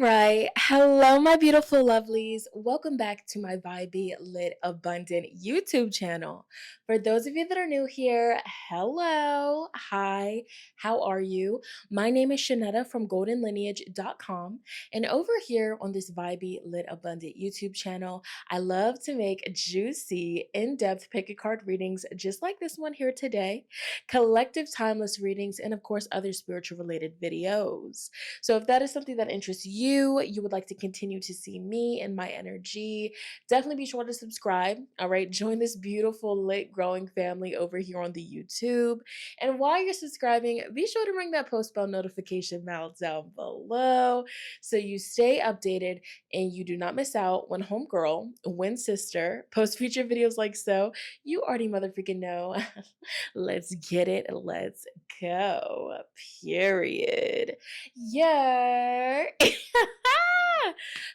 right. Hello, my beautiful lovelies. Welcome back to my Vibey Lit Abundant YouTube channel. For those of you that are new here, hello. Hi. How are you? My name is Shonnetta from goldenlineage.com. And over here on this Vibey Lit Abundant YouTube channel, I love to make juicy, in-depth pick a card readings just like this one here today, collective timeless readings, and of course, other spiritual related videos. So if that is something that interests you, you would like to continue to see me and my energy, definitely be sure to subscribe. All right. Join this beautiful, lit, growing family over here on the YouTube. And while you're subscribing, be sure to ring that post bell notification bell down below so you stay updated and you do not miss out when homegirl, when sister, post future videos like so. You already motherfucking know. Let's get it. Let's go. Period. Yeah.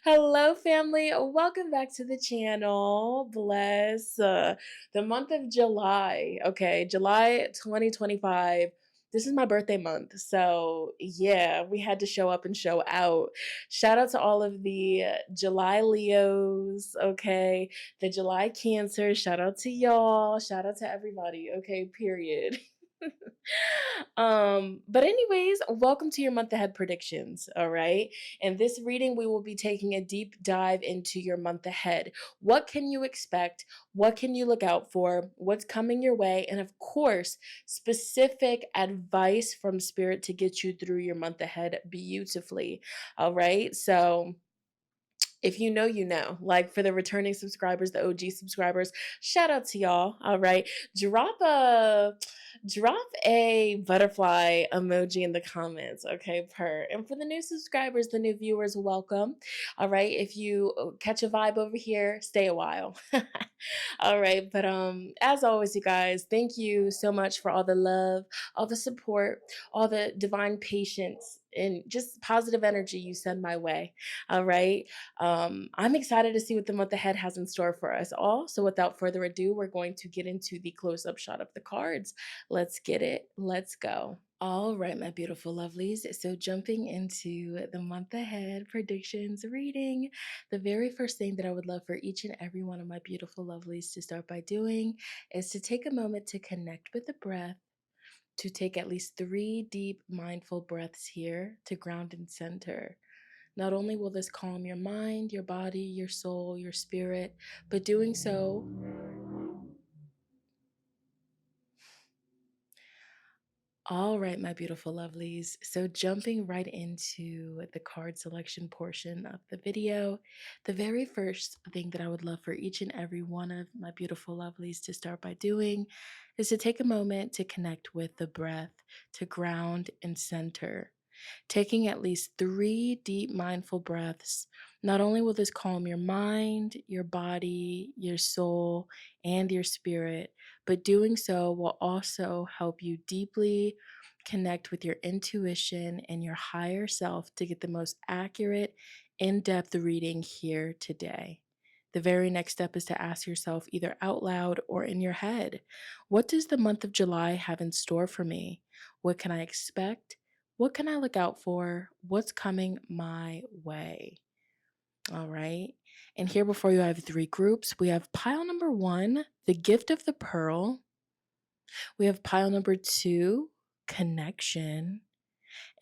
Hello, family. Welcome back to the channel. Bless the month of July. Okay, July 2025. This is my birthday month. So, yeah, we had to show up and show out. Shout out to all of the July Leos, okay? The July Cancer. Shout out to y'all. Shout out to everybody, okay? Period. But anyways, welcome to your month ahead predictions. All right. In this reading, we will be taking a deep dive into your month ahead. What can you expect? What can you look out for? What's coming your way? And of course, specific advice from spirit to get you through your month ahead beautifully. All right. So if you know, you know. Like for the returning subscribers, the OG subscribers, shout out to y'all. All right. Drop a butterfly emoji in the comments. Okay, and for the new subscribers, the new viewers, welcome. All right. If you catch a vibe over here, stay a while. All right. But as always, you guys, thank you so much for all the love, all the support, all the divine patience, and just positive energy you send my way. All right. I'm excited to see what the month ahead has in store for us all. So without further ado, we're going to get into the close-up shot of the cards. Let's get it. Let's go. All right, my beautiful lovelies. So jumping into the month ahead predictions reading, the very first thing that I would love for each and every one of my beautiful lovelies to start by doing is to take a moment to connect with the breath, to take at least 3 deep mindful breaths here to ground and center. Not only will this calm your mind, your body, your soul, your spirit, but doing so, all right, my beautiful lovelies. So jumping right into the card selection portion of the video, the very first thing that I would love for each and every one of my beautiful lovelies to start by doing is to take a moment to connect with the breath, to ground and center. Taking at least 3 deep mindful breaths, not only will this calm your mind, your body, your soul, and your spirit, but doing so will also help you deeply connect with your intuition and your higher self to get the most accurate, in depth reading here today. The very next step is to ask yourself, either out loud or in your head, what does the month of July have in store for me? What can I expect? What can I look out for? What's coming my way? All right. And here before you, I have 3 groups. We have pile number 1, the gift of the pearl. We have pile number 2, connection.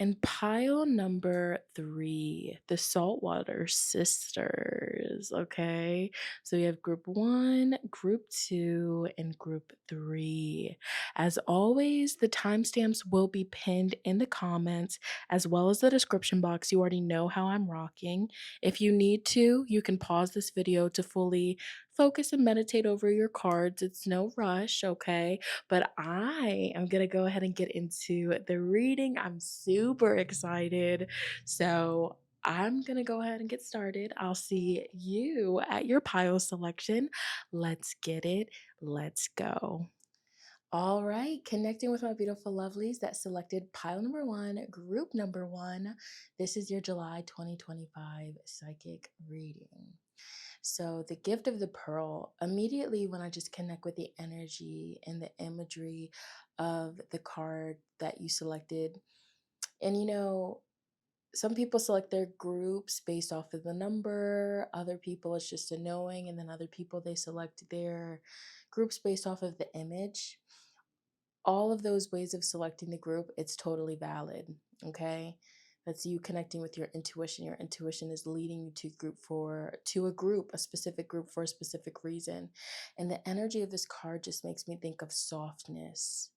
And pile number 3, the Saltwater Sisters. Okay. So we have group 1, group 2, and group 3. As always, the timestamps will be pinned in the comments as well as the description box. You already know how I'm rocking. If you need to, you can pause this video to fully focus and meditate over your cards. It's no rush, okay? But I am going to go ahead and get into the reading. I'm super excited. So I'm going to go ahead and get started. I'll see you at your pile selection. Let's get it. Let's go. All right, connecting with my beautiful lovelies that selected pile number 1, group number 1. This is your July 2025 psychic reading. So the gift of the pearl, immediately when I just connect with the energy and the imagery of the card that you selected, and some people select their groups based off of the number, other people it's just a knowing, and then other people they select their groups based off of the image. All of those ways of selecting the group, it's totally valid. Okay. That's you connecting with your intuition. Your intuition is leading you to a group, a specific group for a specific reason. And the energy of this card just makes me think of softness.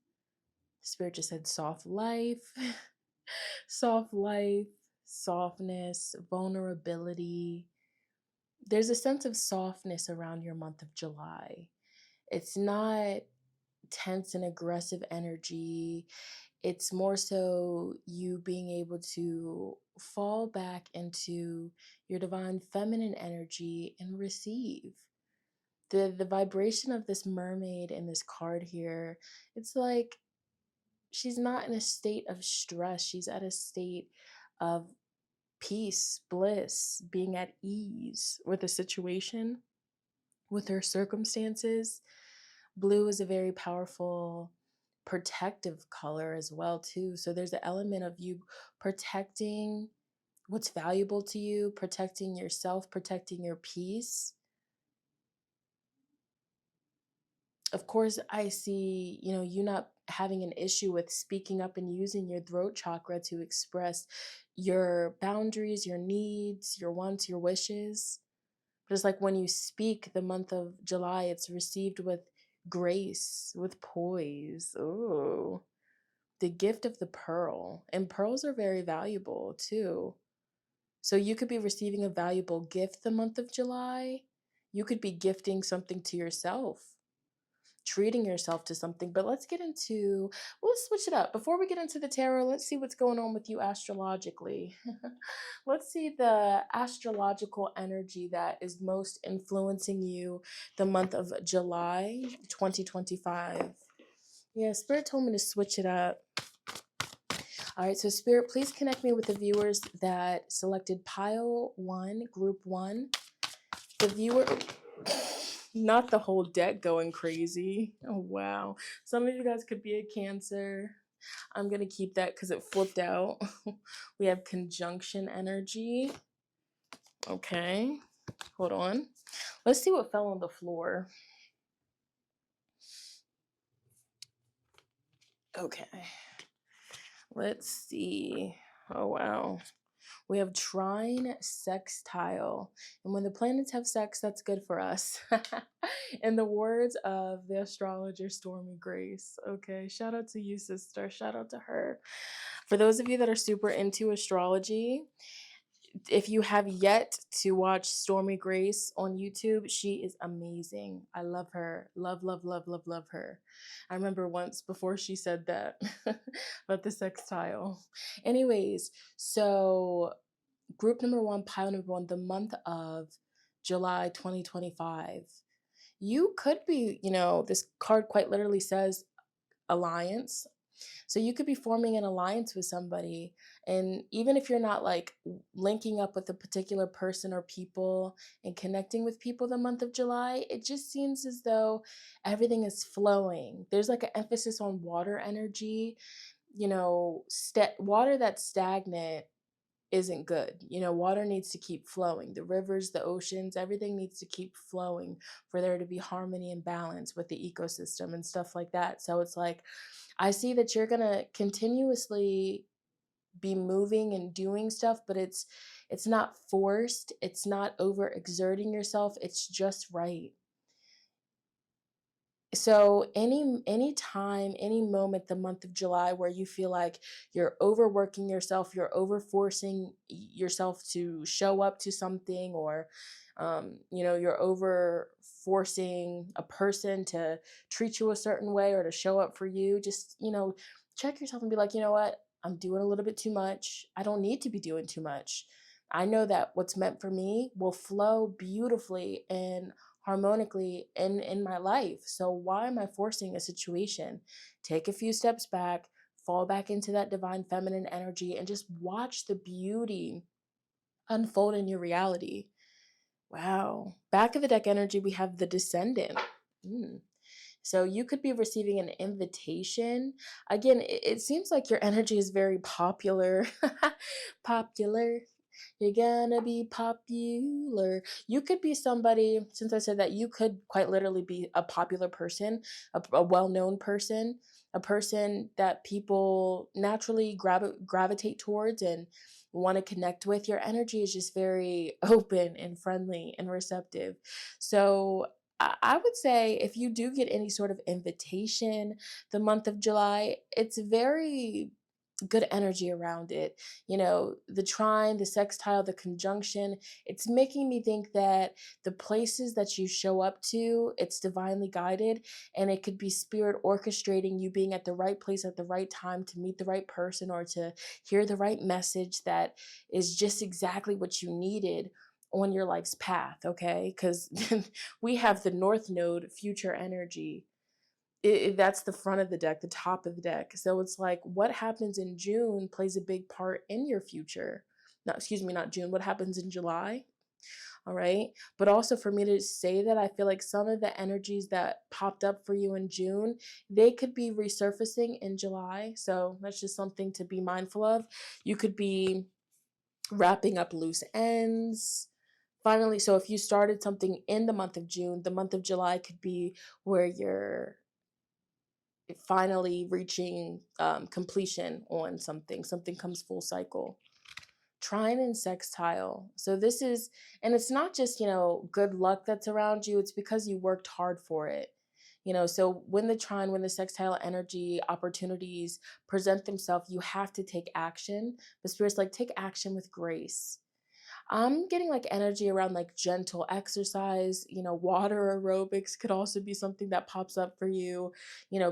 Spirit just said soft life, soft life, softness, vulnerability. There's a sense of softness around your month of July. It's not tense and aggressive energy. It's more so you being able to fall back into your divine feminine energy and receive. The vibration of this mermaid in this card here, it's like she's not in a state of stress. She's at a state of peace, bliss, being at ease with the situation, with her circumstances. Blue is a very powerful protective color as well too. So there's an element of you protecting what's valuable to you, protecting yourself, protecting your peace. Of course, I see, you not having an issue with speaking up and using your throat chakra to express your boundaries, your needs, your wants, your wishes. But it's like when you speak the month of July, it's received with grace, with poise. Oh, the gift of the pearl. And pearls are very valuable too. So you could be receiving a valuable gift the month of July. You could be gifting something to yourself, treating yourself to something. But let's switch it up. Before we get into the tarot, let's see what's going on with you astrologically. Let's see the astrological energy that is most influencing you the month of July 2025. Yeah, Spirit told me to switch it up. All right, so Spirit, please connect me with the viewers that selected pile 1, group 1. The viewer, not the whole deck going crazy. Oh, wow. Some of you guys could be a Cancer. I'm going to keep that because it flipped out. We have conjunction energy. Okay, hold on. Let's see what fell on the floor. Okay, let's see. Oh, wow. We have trine sextile. And when the planets have sex, that's good for us. In the words of the astrologer Stormy Grace. Okay, shout out to you, sister. Shout out to her. For those of you that are super into astrology, if you have yet to watch Stormy Grace on YouTube, she is amazing. I love her. Love, love, love, love, love her. I remember once before she said that about the sextile. Anyways, so group number 1, pile number 1, the month of July 2025. You could be, this card quite literally says alliance. So you could be forming an alliance with somebody. And even if you're not like linking up with a particular person or people and connecting with people the month of July, it just seems as though everything is flowing. There's like an emphasis on water energy, water that's stagnant isn't good. Water needs to keep flowing. The rivers, the oceans, everything needs to keep flowing for there to be harmony and balance with the ecosystem and stuff like that. So it's like, I see that you're going to continuously be moving and doing stuff, but it's not forced. It's not overexerting yourself. It's just right. So any time, any moment the month of July where you feel like you're overworking yourself, you're overforcing yourself to show up to something, or you're over forcing a person to treat you a certain way or to show up for you, just check yourself and be like, you know what, I'm doing a little bit too much. I don't need to be doing too much. I know that what's meant for me will flow beautifully and harmonically in my life. So why am I forcing a situation? Take a few steps back, fall back into that divine feminine energy, and just watch the beauty unfold in your reality. Wow. Back of the deck energy, we have the descendant. So you could be receiving an invitation. Again, it seems like your energy is very popular. Popular. You're gonna be popular. You could be somebody, since I said that, you could quite literally be a popular person, a well-known person, a person that people naturally gravitate towards and want to connect with. Your energy is just very open and friendly and receptive. So I would say if you do get any sort of invitation the month of July, it's very good energy around it. You know, the trine, the sextile, the conjunction, it's making me think that the places that you show up to, it's divinely guided, and it could be spirit orchestrating you being at the right place at the right time to meet the right person or to hear the right message that is just exactly what you needed on your life's path, okay? Because we have the North Node future energy. That's the front of the deck, the top of the deck. So it's like what happens in June plays a big part in your future. No, excuse me, not June. What happens in July? All right. But also for me to say that, I feel like some of the energies that popped up for you in June, they could be resurfacing in July. So that's just something to be mindful of. You could be wrapping up loose ends. Finally, so if you started something in the month of June, the month of July could be where you're finally reaching completion on something. Something comes full cycle. Trine and sextile. So this is, and it's not just, good luck that's around you. It's because you worked hard for it. So when the trine, when the sextile energy opportunities present themselves, you have to take action. But Spirit's like, take action with grace. I'm getting like energy around like gentle exercise, water aerobics could also be something that pops up for you,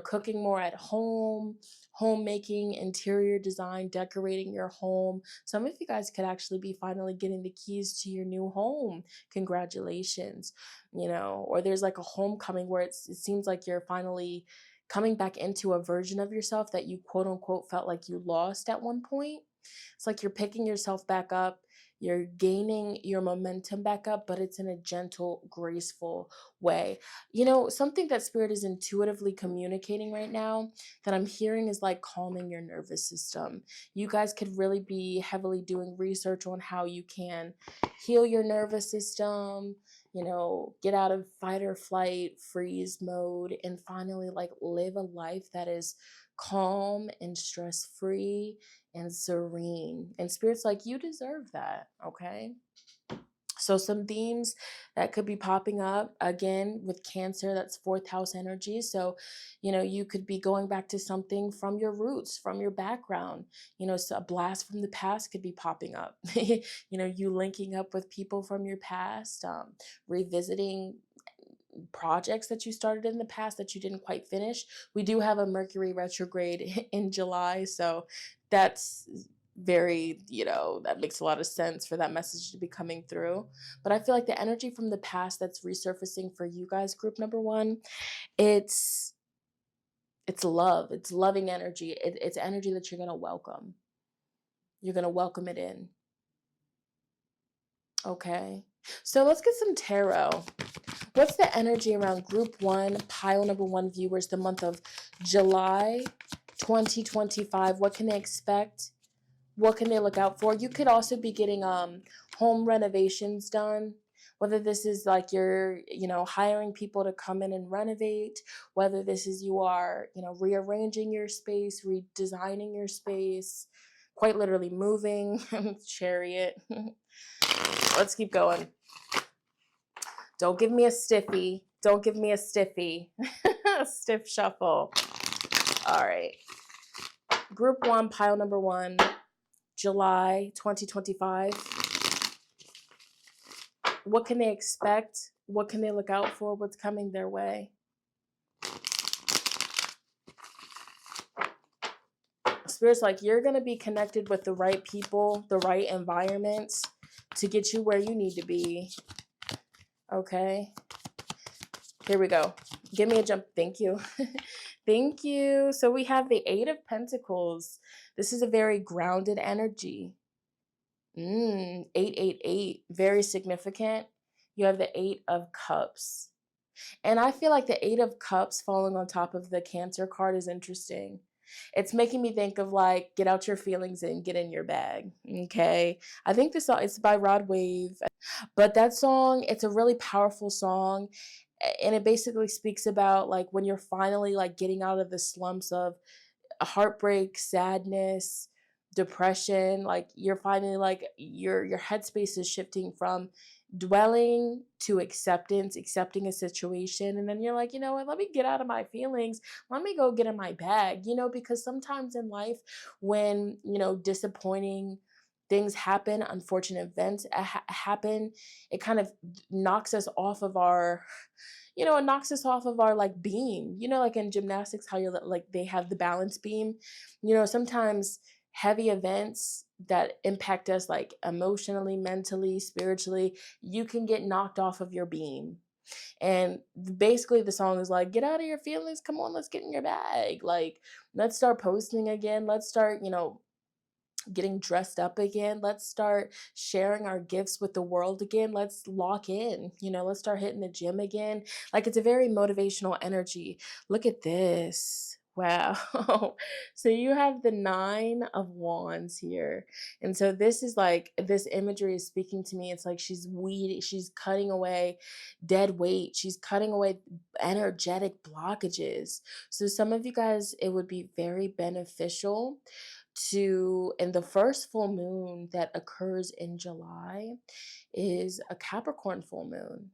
cooking more at home, homemaking, interior design, decorating your home. Some of you guys could actually be finally getting the keys to your new home. Congratulations. Or there's like a homecoming where it seems like you're finally coming back into a version of yourself that you quote unquote felt like you lost at one point. It's like you're picking yourself back up, you're gaining your momentum back up, but it's in a gentle, graceful way. Something that Spirit is intuitively communicating right now that I'm hearing is like calming your nervous system. You guys could really be heavily doing research on how you can heal your nervous system, get out of fight or flight, freeze mode, and finally like live a life that is calm and stress free and serene. And Spirit's like, you deserve that, okay? So some themes that could be popping up again with Cancer, that's fourth house energy. So, you could be going back to something from your roots, from your background. So a blast from the past could be popping up. You linking up with people from your past, revisiting projects that you started in the past that you didn't quite finish. We do have a Mercury retrograde in July, so that's very, that makes a lot of sense for that message to be coming through. But I feel like the energy from the past that's resurfacing for you guys, group number one, it's love. It's loving energy. It's energy that you're going to welcome. You're going to welcome it in. Okay. So let's get some tarot. What's the energy around group one, pile number one viewers, the month of July 2025? What can they expect? What can they look out for? You could also be getting home renovations done. Whether this is like you're, hiring people to come in and renovate, whether this is you are, rearranging your space, redesigning your space, quite literally moving, chariot. Let's keep going. Don't give me a stiffy. Don't give me a stiffy. Stiff shuffle. All right. Group one, pile number one, July 2025. What can they expect? What can they look out for? What's coming their way? Spirit's like, you're going to be connected with the right people, the right environments to get you where you need to be. Okay. Here we go. Give me a jump. Thank you. Thank you. So we have the Eight of Pentacles. This is a very grounded energy. 888. Very significant. You have the Eight of Cups. And I feel like the 8 of Cups falling on top of the Cancer card is interesting. It's making me think of like, get out your feelings and get in your bag. Okay. I think this song, it's by Rod Wave, but that song, it's a really powerful song. And it basically speaks about like when you're finally like getting out of the slumps of heartbreak, sadness, depression, like you're finding like your headspace is shifting from dwelling to acceptance, accepting a situation, and then you're like, you know what, let me get out of my feelings, let me go get in my bag, because sometimes in life when, disappointing things happen, unfortunate events happen, it kind of knocks us off of our it knocks us off of our like beam, like in gymnastics, how you're like they have the balance beam. Sometimes heavy events that impact us like emotionally, mentally, spiritually, you can get knocked off of your beam. And basically the song is like, get out of your feelings, come on, let's get in your bag, like let's start posting again, let's start getting dressed up again. Let's start sharing our gifts with the world again. Let's lock in, let's start hitting the gym again. Like it's a very motivational energy. Look at this. Wow. So you have the 9 of Wands here. And so this is like, this imagery is speaking to me. It's like she's cutting away dead weight. She's cutting away energetic blockages. So some of you guys, it would be very beneficial to, and the first full moon that occurs in July is a Capricorn full moon.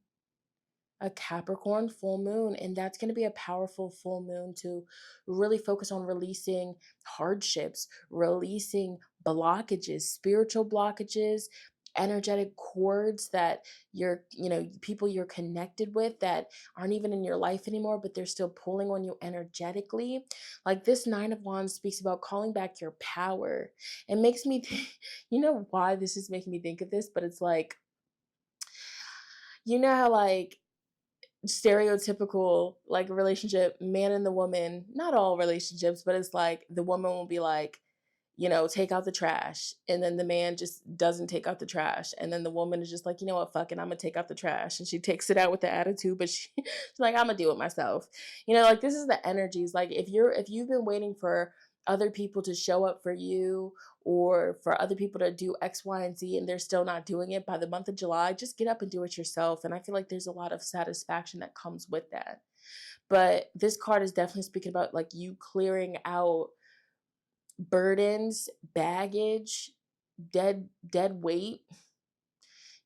A Capricorn full moon, and that's going to be a powerful full moon to really focus on releasing hardships, releasing blockages, spiritual blockages, energetic cords that people you're connected with that aren't even in your life anymore, but they're still pulling on you energetically. Like this 9 of Wands speaks about calling back your power. It makes me you know why this is making me think of this, but it's like, how like stereotypical like relationship, man and the woman, not all relationships, but it's like the woman will be like, take out the trash, and then the man just doesn't take out the trash, and then the woman is just like, you know what, fuck it, I'm gonna take out the trash, and she takes it out with the attitude, but she's like, I'm gonna do it myself. Like this is the energies. Like if you've been waiting for other people to show up for you, or for other people to do X, Y, and Z, and they're still not doing it by the month of July, just get up and do it yourself. And I feel like there's a lot of satisfaction that comes with that. But this card is definitely speaking about like you clearing out burdens, baggage, dead weight.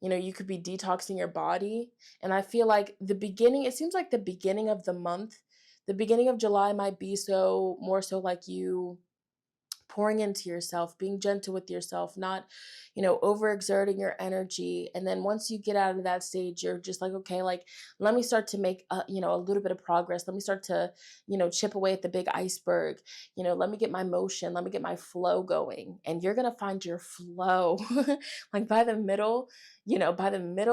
You could be detoxing your body. And I feel like it seems like the beginning of the month, the beginning of July might be more so like you pouring into yourself, being gentle with yourself, not, overexerting your energy. And then once you get out of that stage, you're just like, okay, like, let me start to make, a little bit of progress. Let me start to, chip away at the big iceberg. Let me get my motion. Let me get my flow going. And you're going to find your flow. Like by the middle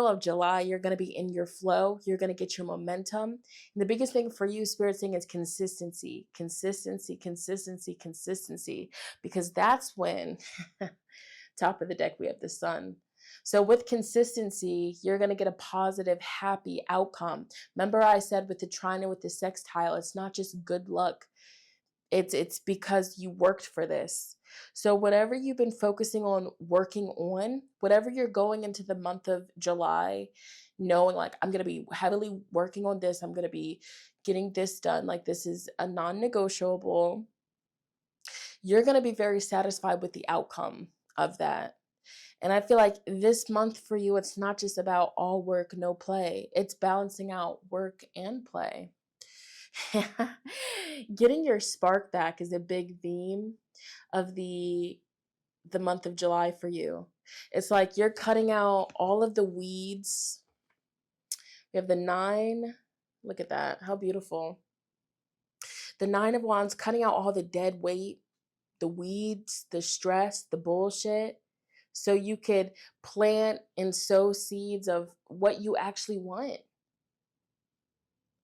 of July, you're going to be in your flow. You're going to get your momentum. And the biggest thing for you, Spirit saying, is consistency, consistency, consistency, consistency, because that's when top of the deck, we have the Sun. So with consistency, you're going to get a positive, happy outcome. Remember I said with the trine and with the sextile, it's not just good luck. It's because you worked for this. So whatever you've been focusing on working on, whatever you're going into the month of July, knowing like, I'm going to be heavily working on this, I'm going to be getting this done, like this is a non-negotiable, you're going to be very satisfied with the outcome of that. And I feel like this month for you, it's not just about all work, no play. It's balancing out work and play. Getting your spark back is a big theme of the month of July for you. It's like you're cutting out all of the weeds. We have the 9. Look at that. How beautiful. The 9 of Wands, cutting out all the dead weight, the weeds, the stress, the bullshit, so you could plant and sow seeds of what you actually want.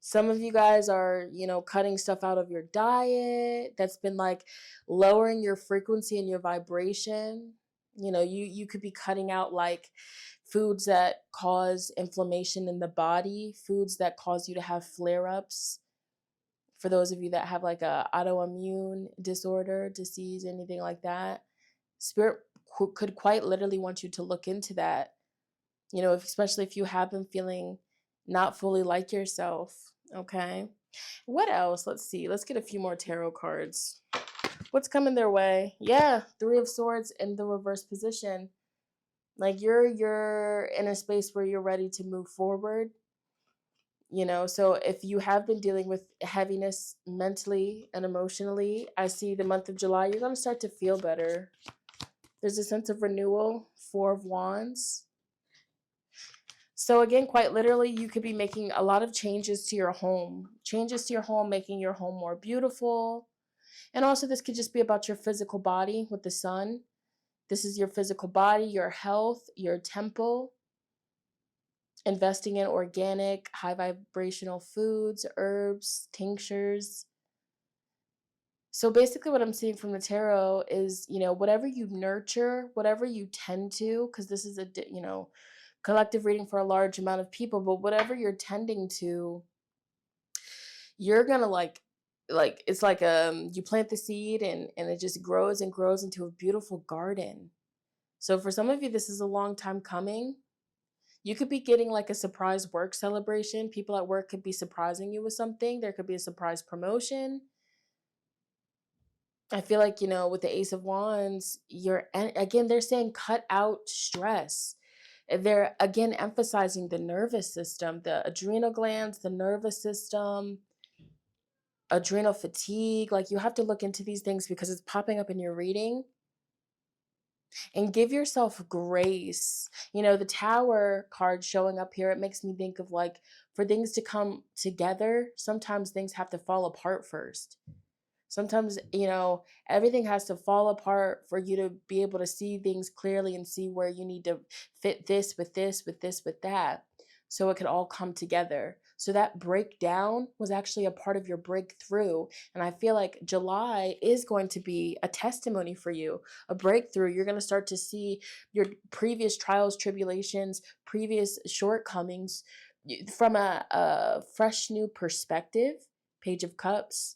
Some of you guys are, cutting stuff out of your diet that's been like lowering your frequency and your vibration. You could be cutting out like foods that cause inflammation in the body, foods that cause you to have flare-ups. For those of you that have like a autoimmune disorder, disease, anything like that, Spirit could quite literally want you to look into that. You know, especially if you have been feeling not fully like yourself. Okay. What else? Let's see. Let's get a few more tarot cards. What's coming their way? Yeah, Three of Swords in the reverse position. Like you're in a space where you're ready to move forward. You know, so if you have been dealing with heaviness mentally and emotionally, I see the month of July, you're going to start to feel better. There's a sense of renewal. Four of Wands. So again, quite literally, you could be making a lot of changes to your home. Changes to your home, making your home more beautiful. And also this could just be about your physical body with the sun. This is your physical body, your health, your temple. Investing in organic, high vibrational foods, herbs, tinctures. So basically what I'm seeing from the tarot is, you know, whatever you nurture, whatever you tend to, because this is a, you know, collective reading for a large amount of people, but whatever you're tending to, you're going to like it's like you plant the seed and it just grows and grows into a beautiful garden. So for some of you, this is a long time coming. You could be getting like a surprise work celebration. People at work could be surprising you with something. There could be a surprise promotion. I feel like, you know, with the Ace of Wands, they're saying cut out stress. They're again emphasizing the nervous system, the adrenal glands, the nervous system, adrenal fatigue. Like you have to look into these things because it's popping up in your reading. And give yourself grace. You know, the Tower card showing up here, it makes me think of like, for things to come together, sometimes things have to fall apart first. Sometimes, you know, everything has to fall apart for you to be able to see things clearly and see where you need to fit this with this, with this, with that, so it could all come together. So that breakdown was actually a part of your breakthrough. And I feel like July is going to be a testimony for you, a breakthrough. You're going to start to see your previous trials, tribulations, previous shortcomings from a fresh new perspective. Page of Cups.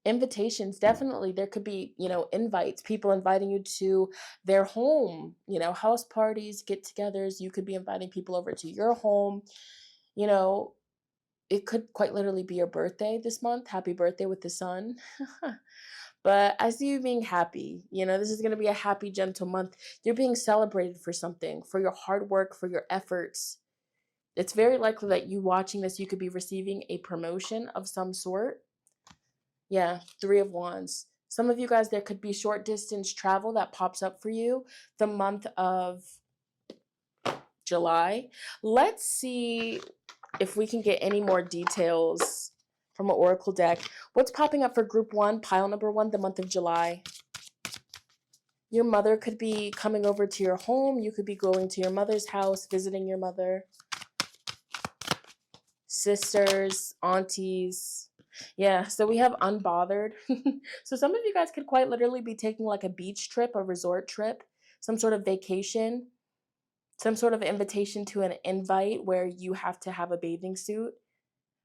Invitations, definitely. There could be, you know, invites, people inviting you to their home, you know, house parties, get-togethers. You could be inviting people over to your home. You know, it could quite literally be your birthday this month. Happy birthday with the sun. But I see you being happy. You know, this is going to be a happy, gentle month. You're being celebrated for something, for your hard work, for your efforts. It's very likely that you watching this, you could be receiving a promotion of some sort. Yeah, Three of Wands. Some of you guys, there could be short distance travel that pops up for you the month of July. Let's see if we can get any more details from an oracle deck. What's popping up for group one, pile number one, the month of July? Your mother could be coming over to your home. You could be going to your mother's house, visiting your mother. Sisters, aunties. Yeah, so we have unbothered. So some of you guys could quite literally be taking like a beach trip, a resort trip, some sort of vacation, some sort of invitation to an invite where you have to have a bathing suit.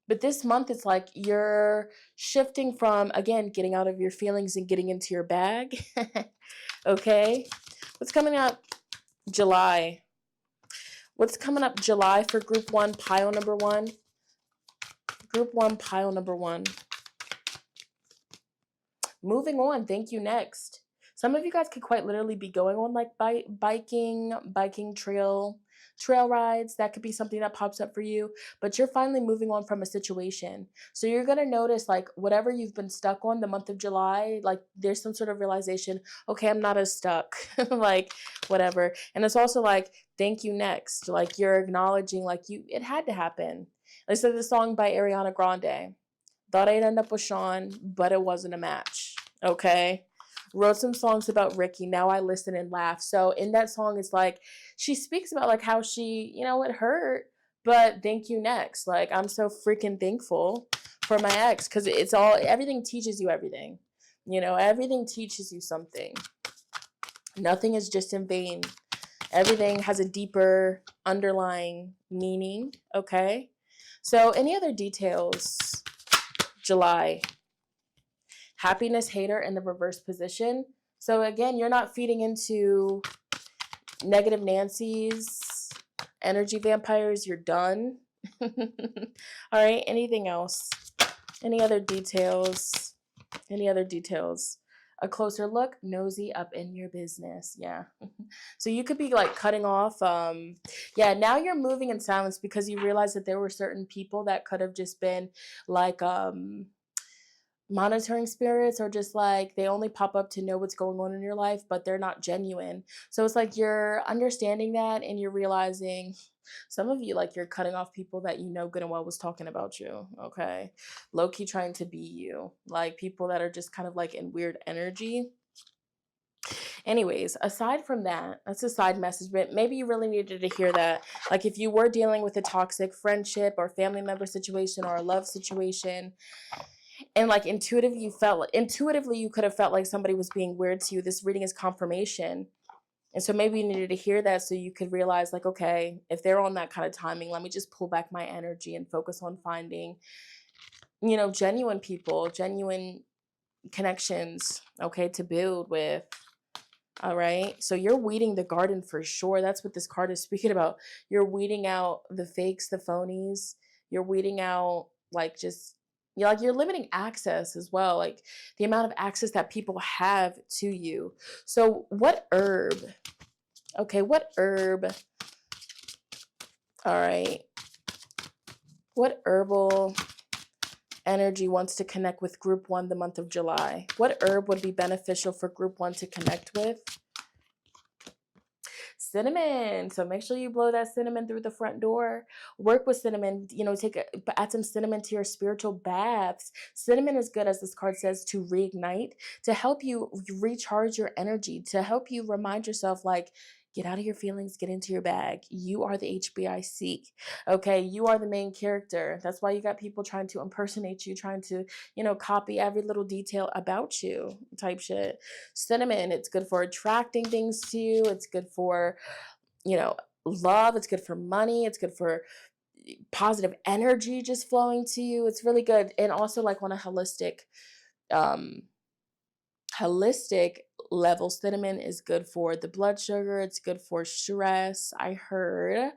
But this month, it's like you're shifting from, again, getting out of your feelings and getting into your bag. Okay? What's coming up July? What's coming up July for group one, pile number one? Group one, pile number one. Moving on, thank you, next. Some of you guys could quite literally be going on like biking trail rides. That could be something that pops up for you, but you're finally moving on from a situation. So you're going to notice like whatever you've been stuck on the month of July, like there's some sort of realization, okay, I'm not as stuck, like whatever. And it's also like, thank you, next. Like you're acknowledging like it had to happen. Listen to the song by Ariana Grande. Thought I'd end up with Sean, but it wasn't a match. Okay? Wrote some songs about Ricky. Now I listen and laugh. So in that song, it's like, she speaks about like how she, you know, it hurt, but thank you, next. Like, I'm so freaking thankful for my ex because everything teaches you everything. You know, everything teaches you something. Nothing is just in vain. Everything has a deeper underlying meaning, okay? So any other details? July. Happiness hater in the reverse position. So again, you're not feeding into negative Nancy's, energy vampires. You're done. All right. Anything else? Any other details? Any other details? A closer look, nosy up in your business. Yeah. So you could be like cutting off. Yeah, now you're moving in silence because you realize that there were certain people that could have just been like monitoring spirits, or just like they only pop up to know what's going on in your life, but they're not genuine. So it's like you're understanding that and you're realizing some of you, like, you're cutting off people that you know good and well was talking about you, okay? Low key trying to be you, like people that are just kind of like in weird energy. Anyways, aside from that, that's a side message, but maybe you really needed to hear that. Like if you were dealing with a toxic friendship or family member situation or a love situation, and like intuitively you could have felt like somebody was being weird to you, this reading is confirmation. And so maybe you needed to hear that so you could realize, like, okay, if they're on that kind of timing, let me just pull back my energy and focus on finding, genuine people, genuine connections, okay, to build with. All right. So you're weeding the garden for sure. That's what this card is speaking about. You're weeding out the fakes, the phonies. You're weeding out like just you're limiting access as well, like the amount of access that people have to you. So what herb? Okay, what herb? All right. What herbal energy wants to connect with group 1 the month of July? What herb would be beneficial for group 1 to connect with? Cinnamon. So make sure you blow that cinnamon through the front door. Work with cinnamon. Add some cinnamon to your spiritual baths. Cinnamon is good, as this card says, to reignite, to help you recharge your energy, to help you remind yourself, like, get out of your feelings, get into your bag. You are the HBIC. Okay, you are the main character. That's why you got people trying to impersonate you, trying to, copy every little detail about you, type shit. Cinnamon, it's good for attracting things to you. It's good for, love. It's good for money. It's good for positive energy just flowing to you. It's really good. And also, like, on a um, holistic level, cinnamon is good for the blood sugar. It's good for stress. I heard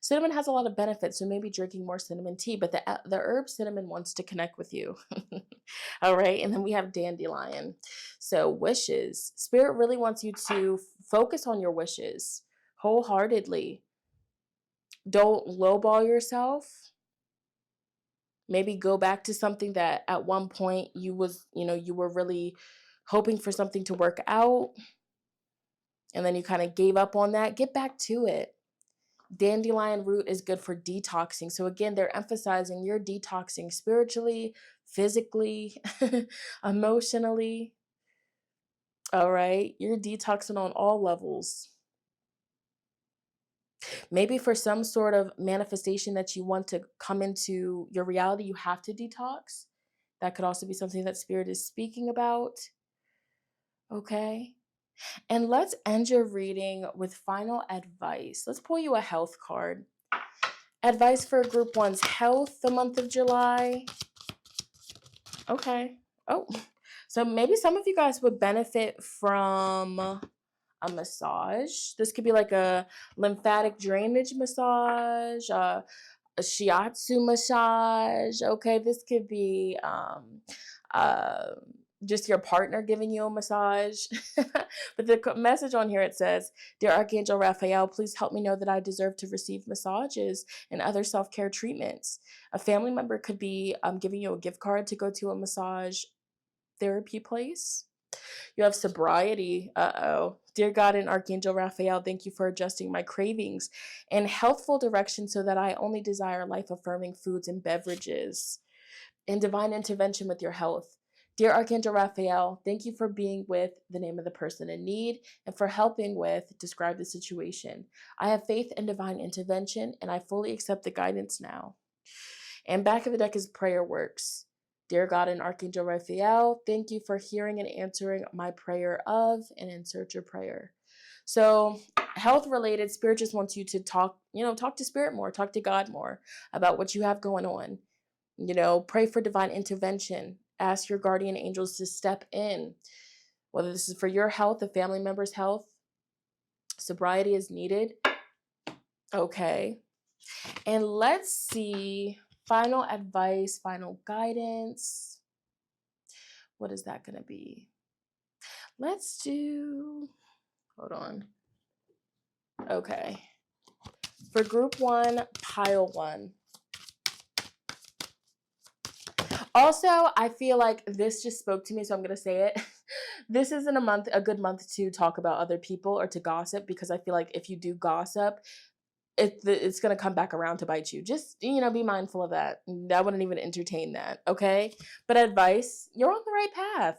cinnamon has a lot of benefits, so maybe drinking more cinnamon tea. But the herb cinnamon wants to connect with you. All right. And then we have dandelion. So wishes. Spirit really wants you to focus on your wishes wholeheartedly. Don't lowball yourself. Maybe go back to something that at one point you were really hoping for something to work out, and then you kind of gave up on that. Get back to it. Dandelion root is good for detoxing. So again, they're emphasizing you're detoxing spiritually, physically, emotionally. All right. You're detoxing on all levels. Maybe for some sort of manifestation that you want to come into your reality, you have to detox. That could also be something that Spirit is speaking about. Okay. And let's end your reading with final advice. Let's pull you a health card. Advice for group 1's health the month of July. Okay. Oh, so maybe some of you guys would benefit from a massage. This could be like a lymphatic drainage massage, a shiatsu massage. Okay, this could be just your partner giving you a massage. But the message on here, it says, "Dear Archangel Raphael, please help me know that I deserve to receive massages and other self-care treatments." A family member could be giving you a gift card to go to a massage therapy place. You have sobriety. Dear God and Archangel Raphael, thank you for adjusting my cravings in healthful direction so that I only desire life-affirming foods and beverages. In divine intervention with your health. Dear Archangel Raphael, thank you for being with the name of the person in need and for helping with describe the situation. I have faith in divine intervention and I fully accept the guidance now. And back of the deck is prayer works. Dear God and Archangel Raphael, thank you for hearing and answering my prayer of, and insert your prayer. So health related, Spirit just wants you to talk, talk to Spirit more, talk to God more about what you have going on. Pray for divine intervention. Ask your guardian angels to step in, whether this is for your health, a family member's health. Sobriety is needed. Okay. And let's see, final advice, final guidance. What is that going to be? Let's do, hold on. Okay. For group 1, pile 1. Also, I feel like this just spoke to me, so I'm going to say it. This isn't a good month to talk about other people or to gossip, because I feel like if you do gossip, it's going to come back around to bite you. Just, be mindful of that. I wouldn't even entertain that, okay? But advice, you're on the right path.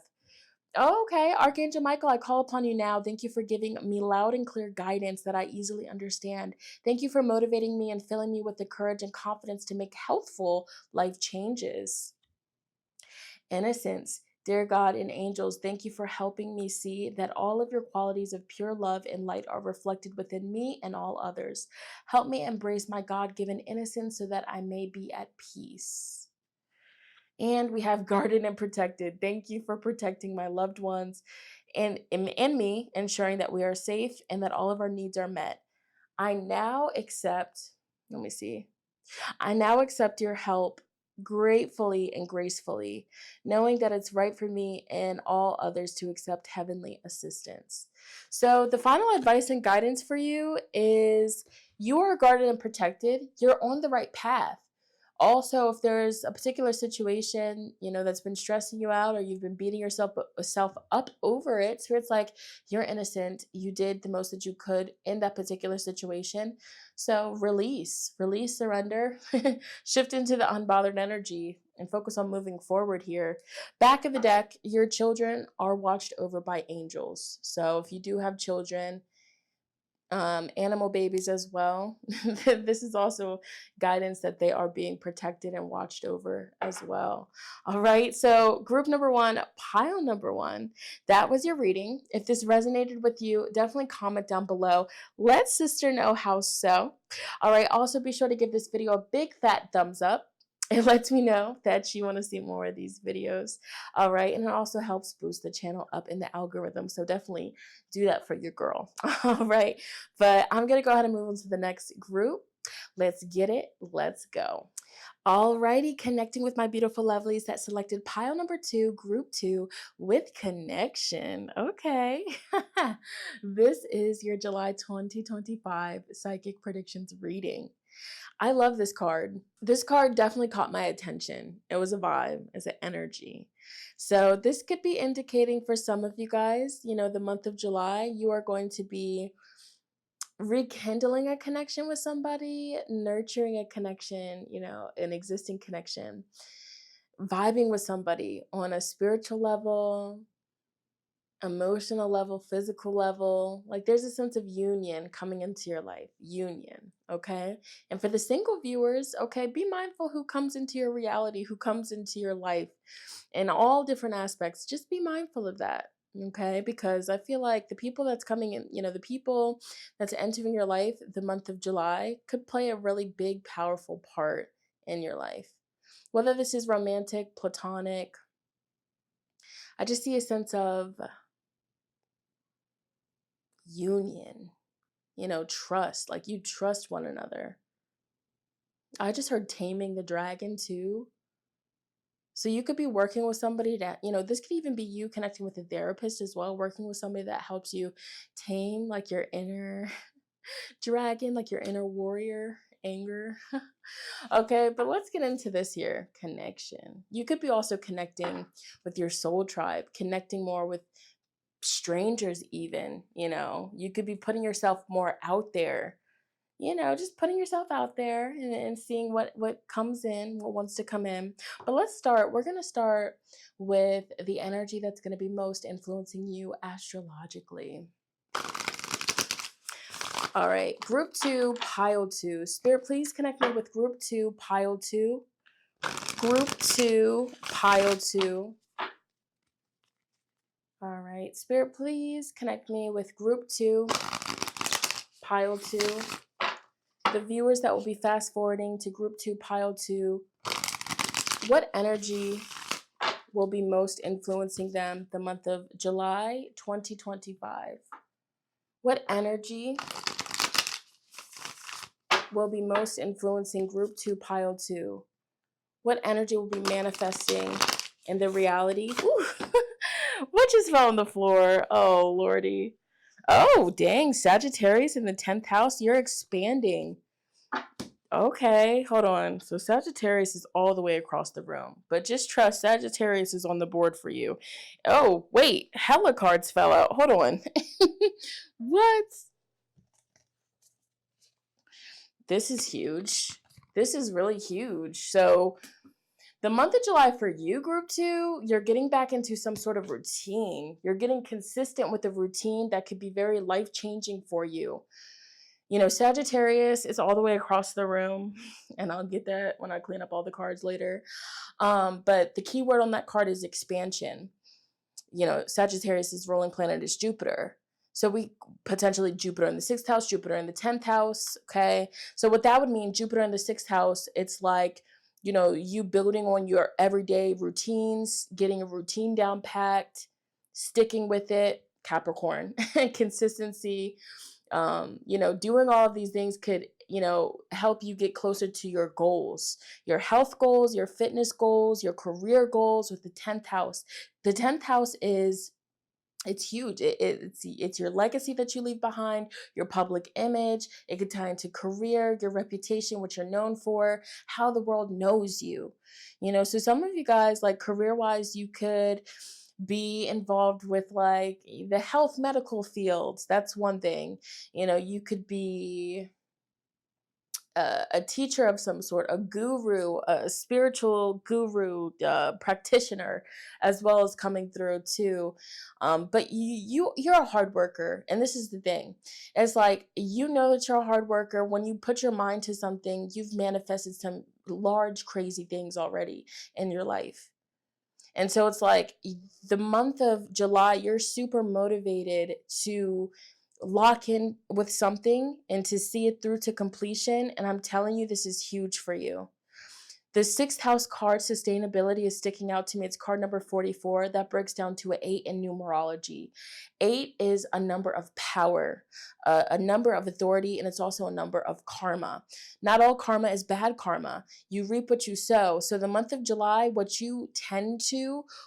Okay, Archangel Michael, I call upon you now. Thank you for giving me loud and clear guidance that I easily understand. Thank you for motivating me and filling me with the courage and confidence to make healthful life changes. Innocence, dear God and angels, thank you for helping me see that all of your qualities of pure love and light are reflected within me and all others. Help me embrace my God-given innocence so that I may be at peace. And we have guarded and protected. Thank you for protecting my loved ones and me, ensuring that we are safe and that all of our needs are met. I now accept your help gratefully and gracefully, knowing that it's right for me and all others to accept heavenly assistance. So the final advice and guidance for you is you are guarded and protected. You're on the right path. Also, if there's a particular situation, that's been stressing you out, or you've been beating yourself up over it, so it's like you're innocent. You did the most that you could in that particular situation. So release, surrender, shift into the unbothered energy and focus on moving forward here. Back of the deck, your children are watched over by angels. So if you do have children, animal babies as well, this is also guidance that they are being protected and watched over as well. All right, so group number 1, pile number 1, that was your reading. If this resonated with you, definitely comment down below. Let sister know how so. All right, also be sure to give this video a big fat thumbs up. It lets me know that you want to see more of these videos. All right, and it also helps boost the channel up in the algorithm, so definitely do that for your girl. All right, but I'm going to go ahead and move on to the next group. Let's get it. Let's go. Alrighty, connecting with my beautiful lovelies that selected pile number 2, group 2, with connection. Okay. This is your July 2025 Psychic Predictions reading. I love this card. This card definitely caught my attention. It was a vibe, it's an energy. So this could be indicating for some of you guys, the month of July, you are going to be rekindling a connection with somebody, nurturing a connection, an existing connection, vibing with somebody on a spiritual level, emotional level, physical level. Like there's a sense of union coming into your life. Union, okay? And for the single viewers, okay, be mindful who comes into your reality, who comes into your life in all different aspects. Just be mindful of that, okay? Because I feel like the people that's coming in, the people that's entering your life the month of July could play a really big, powerful part in your life. Whether this is romantic, platonic, I just see a sense of union, trust, like you trust one another. I just heard taming the dragon too. So you could be working with somebody that, this could even be you connecting with a therapist as well, working with somebody that helps you tame like your inner dragon, like your inner warrior anger. Okay, but let's get into this here. Connection. You could be also connecting with your soul tribe, connecting more with strangers even, you could be putting yourself more out there, just putting yourself out there and seeing what comes in, what wants to come in. But we're going to start with the energy that's going to be most influencing you astrologically. All right, group 2, pile 2. Spirit, please connect me with group 2, pile 2. Group 2, pile 2. All right, Spirit, please connect me with group 2, pile 2. The viewers that will be fast forwarding to group 2, pile 2, what energy will be most influencing them the month of July 2025? What energy will be most influencing group 2, pile 2? What energy will be manifesting in the reality? Ooh, what just fell on the floor? Oh, Lordy. Oh, dang. Sagittarius in the 10th house. You're expanding. Okay, hold on. So Sagittarius is all the way across the room. But just trust Sagittarius is on the board for you. Oh, wait. Hella cards fell out. Hold on. What? This is huge. This is really huge. So the month of July for you, group 2, you're getting back into some sort of routine. You're getting consistent with a routine that could be very life-changing for you. You know, Sagittarius is all the way across the room, and I'll get that when I clean up all the cards later. But the key word on that card is expansion. You know, Sagittarius's ruling planet is Jupiter. So we potentially Jupiter in the 6th house, Jupiter in the 10th house, okay? So what that would mean, Jupiter in the 6th house, it's like, you know, you building on your everyday routines, getting a routine down packed, sticking with it, Capricorn, consistency, you know, doing all of these things could, you know, help you get closer to your goals, your health goals, your fitness goals, your career goals with the 10th house. The 10th house is, it's huge. It's your legacy that you leave behind, your public image. It could tie into career, your reputation, what you're known for, how the world knows you. You know, so some of you guys, like career-wise, you could be involved with like the health medical fields. That's one thing. You know, you could be a teacher of some sort, a guru, a spiritual guru, practitioner, as well as coming through too. But you're a hard worker, and this is the thing. It's like, you know that you're a hard worker. When you put your mind to something, you've manifested some large, crazy things already in your life. And so it's like the month of July, you're super motivated to lock in with something and to see it through to completion. And I'm telling you, this is huge for you. The 6th house card, sustainability, is sticking out to me. It's card number 44. That breaks down to an 8 in numerology. 8 is a number of power, a number of authority, and it's also a number of karma. Not all karma is bad karma. You reap what you sow. So the month of July, what you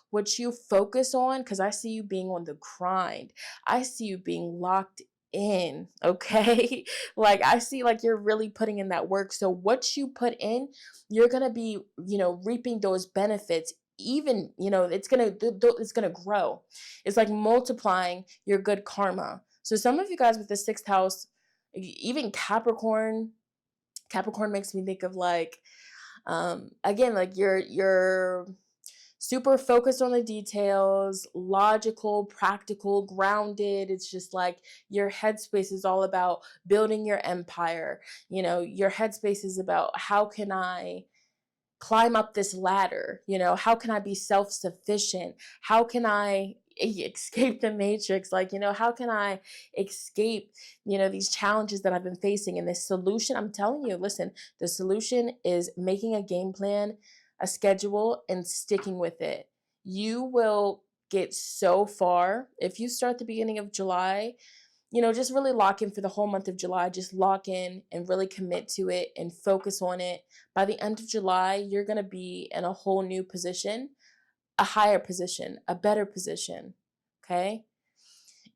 what you focus on, because I see you being on the grind. I see you being locked in, okay? Like, I see like you're really putting in that work. So what you put in, you're going to be, you know, reaping those benefits. Even, you know, it's going to grow. It's like multiplying your good karma. So some of you guys with the 6th house, even Capricorn makes me think of like, again, like you're super focused on the details, logical, practical, grounded. It's just like your headspace is all about building your empire. You know, your headspace is about, how can I climb up this ladder? You know, how can I be self-sufficient? How can I escape the matrix? Like, you know, how can I escape, you know, these challenges that I've been facing? And this solution, I'm telling you, listen, the solution is making a game plan, a schedule, and sticking with it. You will get so far if you start the beginning of July. You know, just really lock in for the whole month of July. Just lock in and really commit to it and focus on it. By the end of July, you're going to be in a whole new position, a higher position, a better position. Okay.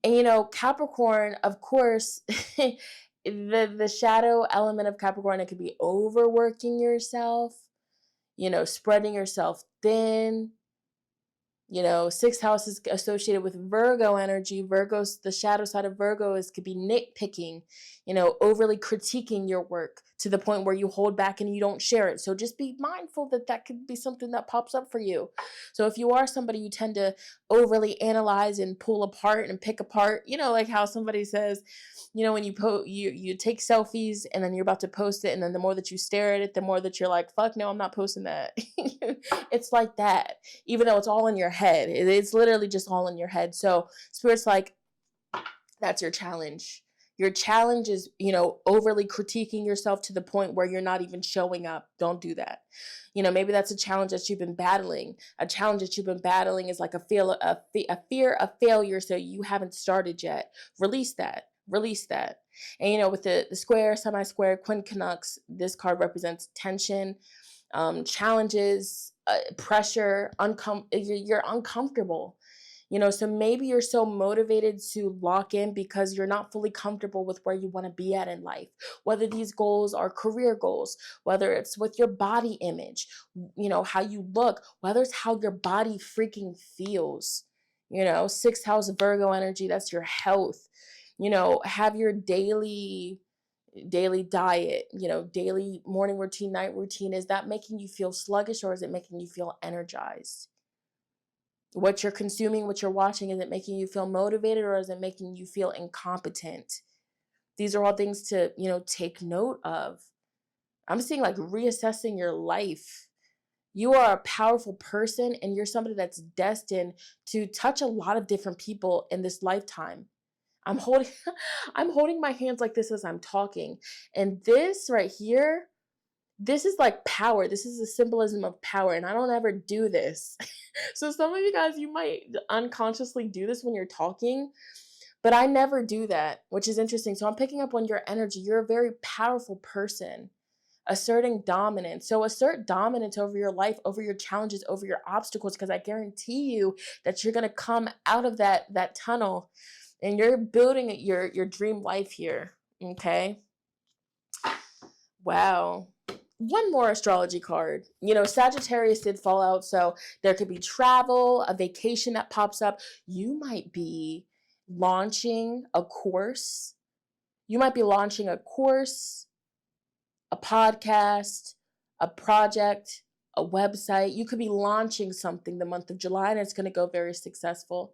And, you know, Capricorn, of course, the shadow element of Capricorn, it could be overworking yourself, you know, spreading yourself thin. You know, 6th house is associated with Virgo energy. Virgo's, the shadow side of Virgo is, could be nitpicking, you know, overly critiquing your work to the point where you hold back and you don't share it. So just be mindful that that could be something that pops up for you. So if you are somebody you tend to overly analyze and pull apart and pick apart, you know, like how somebody says, you know, when you take selfies and then you're about to post it, and then the more that you stare at it, the more that you're like, fuck no, I'm not posting that. It's like that, even though it's all in your head. head. It's literally just all in your head. So Spirit's like, that's your challenge. Your challenge is, overly critiquing yourself to the point where you're not even showing up. Don't do that. Maybe that's a challenge that you've been battling. A challenge that you've been battling is like a fear of failure, so you haven't started yet. Release that. Release that. And, with the square, semi-square, quincunx, this card represents tension, challenges, pressure, you're uncomfortable. So maybe you're so motivated to lock in because you're not fully comfortable with where you want to be at in life. Whether these goals are career goals, whether it's with your body image, how you look, whether it's how your body freaking feels. 6th house Virgo energy, that's your health. Have your daily diet, daily morning routine, night routine. Is that making you feel sluggish, or is it making you feel energized? What you're consuming, what you're watching, is it making you feel motivated, or is it making you feel incompetent? These are all things to, take note of. I'm seeing like reassessing your life. You are a powerful person, and you're somebody that's destined to touch a lot of different people in this lifetime. I'm holding my hands like this as I'm talking. And this right here, this is like power. This is a symbolism of power. And I don't ever do this. So some of you guys, you might unconsciously do this when you're talking, but I never do that, which is interesting. So I'm picking up on your energy. You're a very powerful person, asserting dominance. So assert dominance over your life, over your challenges, over your obstacles, because I guarantee you that you're going to come out of that tunnel, and you're building your dream life here. Okay. Wow. One more astrology card. Sagittarius did fall out, so there could be travel, a vacation that pops up. You might be launching a course. You might be launching a course, a podcast, a project, a website. You could be launching something the month of July, and it's going to go very successful.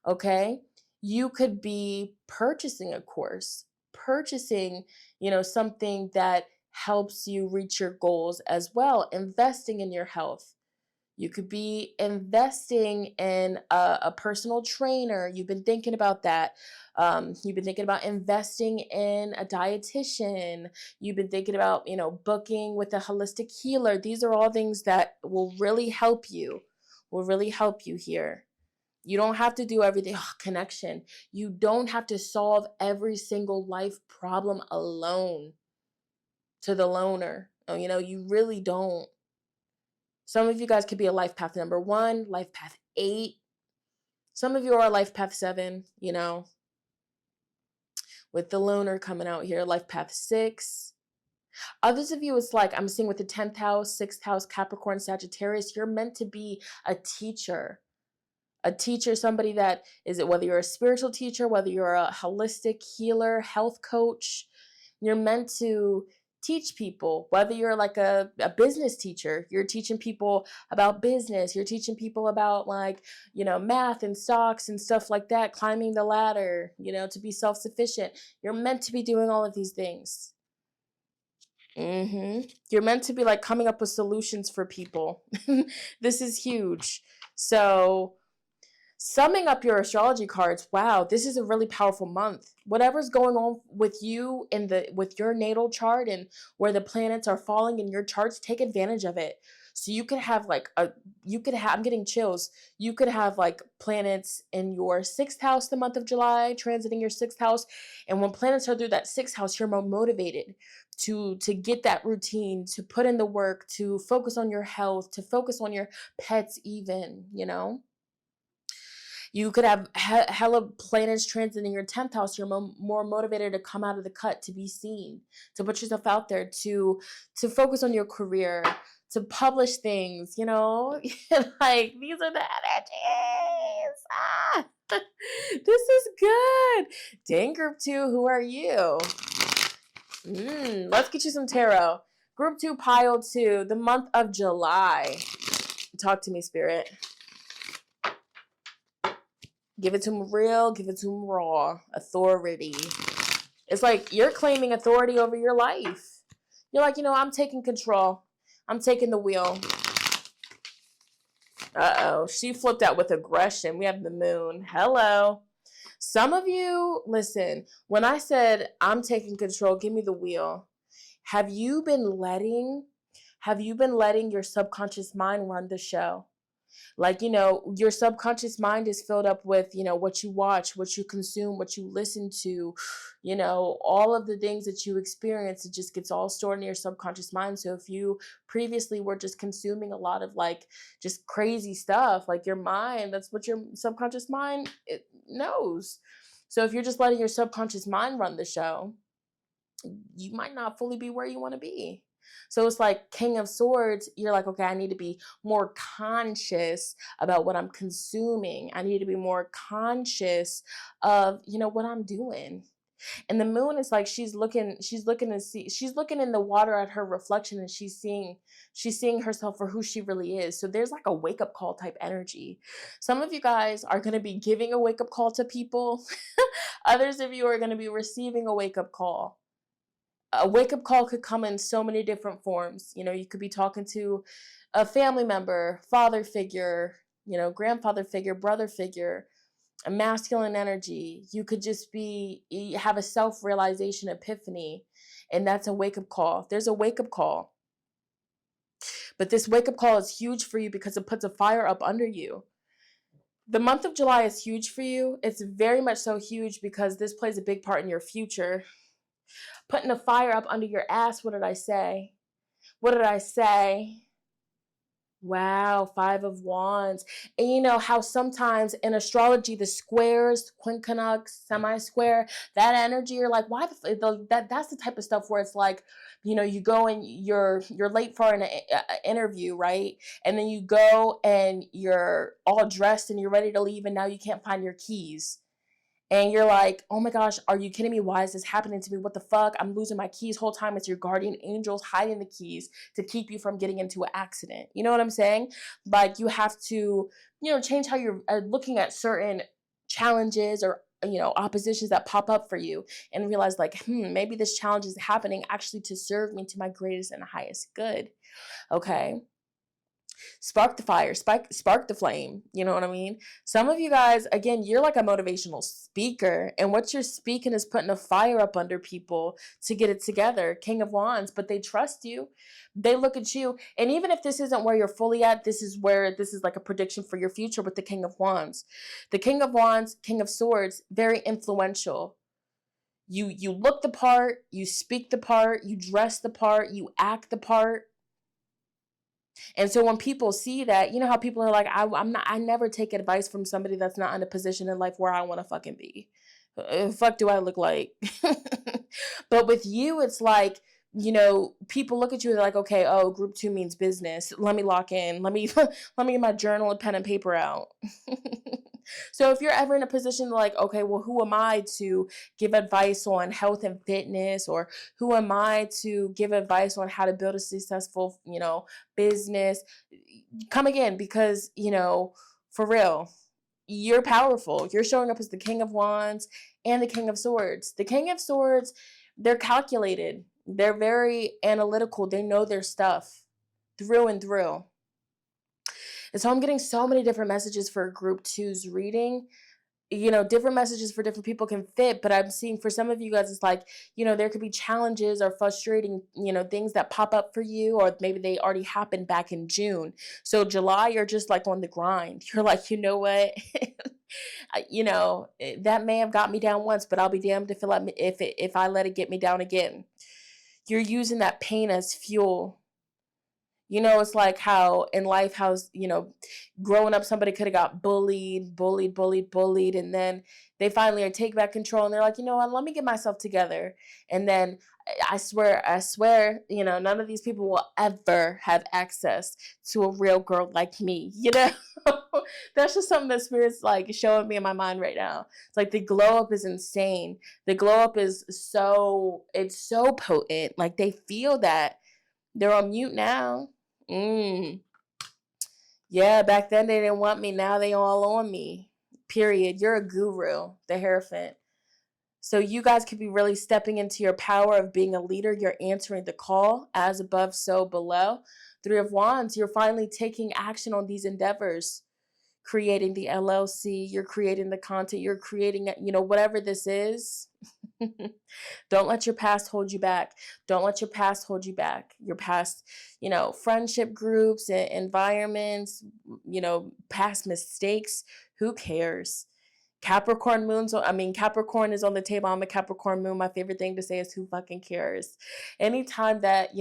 Okay? You could be purchasing a course, purchasing, something that helps you reach your goals as well, investing in your health. You could be investing in a personal trainer. You've been thinking about that. You've been thinking about investing in a dietitian. You've been thinking about, booking with a holistic healer. These are all things that will really help you, here. You don't have to do everything. Connection. You don't have to solve every single life problem alone. To the loner. You really don't. Some of you guys could be a life path number 1, life path 8. Some of you are life path 7, with the loner coming out here, life path 6. Others of you, it's like I'm seeing with the 10th house, 6th house, Capricorn, Sagittarius, you're meant to be a teacher. A teacher, somebody that is it, whether you're a spiritual teacher, whether you're a holistic healer, health coach, you're meant to teach people. Whether you're like a business teacher, you're teaching people about business, you're teaching people about math and stocks and stuff like that, climbing the ladder, to be self-sufficient. You're meant to be doing all of these things. You're meant to be coming up with solutions for people. This is huge. So summing up your astrology cards, wow, this is a really powerful month. Whatever's going on with you with your natal chart and where the planets are falling in your charts, take advantage of it. So you could have I'm getting chills. You could have planets in your 6th house the month of July, transiting your 6th house. And when planets are through that 6th house, you're more motivated to get that routine, to put in the work, to focus on your health, to focus on your pets even, You could have hella planets transiting your 10th house. You're more motivated to come out of the cut, to be seen, to put yourself out there, to focus on your career, to publish things, these are the energies. This is good. Dang, group 2, who are you? Let's get you some tarot. Group 2, pile 2, the month of July. Talk to me, Spirit. Give it to them real, give it to them raw. Authority. It's like you're claiming authority over your life. You're like, I'm taking control. I'm taking the wheel. Uh-oh. She flipped out with aggression. We have the moon. Hello. Some of you, listen, when I said I'm taking control, give me the wheel. Have you been letting your subconscious mind run the show? Like, your subconscious mind is filled up with, what you watch, what you consume, what you listen to, all of the things that you experience. It just gets all stored in your subconscious mind. So if you previously were just consuming a lot of like just crazy stuff, like your mind, that's what your subconscious mind it knows. So if you're just letting your subconscious mind run the show, you might not fully be where you want to be. So it's like King of Swords, you're like, okay, I need to be more conscious about what I'm consuming. I need to be more conscious of, what I'm doing. And the moon is like she's looking in the water at her reflection, and she's seeing herself for who she really is. So there's like a wake-up call type energy. Some of you guys are going to be giving a wake-up call to people. Others of you are going to be receiving a wake-up call. A wake-up call could come in so many different forms. You could be talking to a family member, father figure, grandfather figure, brother figure, a masculine energy. You could just have a self-realization epiphany, and that's a wake-up call. There's a wake-up call. But this wake-up call is huge for you because it puts a fire up under you. The month of July is huge for you. It's very much so huge because this plays a big part in your future. Putting a fire up under your ass. What did I say? Wow, 5 of Wands. And you know how sometimes in astrology, the squares, quincunx, semi-square, that energy, you're like, why that's the type of stuff where it's like, you go and you're late for an interview, right? And then you go and you're all dressed and you're ready to leave, and now you can't find your keys. And you're like, oh my gosh, are you kidding me? Why is this happening to me? What the fuck? I'm losing my keys whole time. It's your guardian angels hiding the keys to keep you from getting into an accident. You know what I'm saying? Like you have to, change how you're looking at certain challenges or, oppositions that pop up for you, and realize like, maybe this challenge is happening actually to serve me to my greatest and highest good. Okay. Spark the fire, spark the flame. You know what I mean? Some of you guys, again, you're like a motivational speaker, and what you're speaking is putting a fire up under people to get it together. King of Wands, but they trust you. They look at you, and even if this isn't where you're fully at, this is like a prediction for your future with the King of Wands. The King of Wands, King of Swords, very influential. You look the part, you speak the part, you dress the part, you act the part. And so when people see that, you know how people are like, I never take advice from somebody that's not in a position in life where I want to fucking be. Fuck do I look like? But with you, it's like, people look at you, they're like, okay, oh, group 2 means business. Let me lock in. Let me get my journal and pen and paper out. So if you're ever in a position like, okay, well, who am I to give advice on health and fitness, or who am I to give advice on how to build a successful, business? Come again, because, for real, you're powerful. You're showing up as the King of Wands and the King of Swords. The King of Swords, they're calculated. They're very analytical. They know their stuff through and through. And so I'm getting so many different messages for group 2's reading. Different messages for different people can fit, but I'm seeing for some of you guys, it's like, there could be challenges or frustrating, things that pop up for you, or maybe they already happened back in June. So July, you're just like on the grind. You're like, you know what? That may have got me down once, but I'll be damned if I let it get me down again. You're using that pain as fuel. It's like how in life, growing up, somebody could have got bullied, and then they finally take back control, and they're like, you know what, let me get myself together. And then I swear, none of these people will ever have access to a real girl like me, That's just something that Spirit's like showing me in my mind right now. It's like the glow up is insane. The glow up is it's so potent. Like they feel that. They're on mute now. Yeah, back then they didn't want me. Now they all on me. Period. You're a guru, the Hierophant. So you guys could be really stepping into your power of being a leader. You're answering the call, as above, so below. Three of Wands, you're finally taking action on these endeavors, creating the LLC, you're creating the content, you're creating, whatever this is. Don't let your past hold you back. Don't let your past hold you back. Your past, friendship groups and environments, past mistakes. Who cares? Capricorn Capricorn is on the table. I'm a Capricorn moon. My favorite thing to say is who fucking cares? Anytime that, how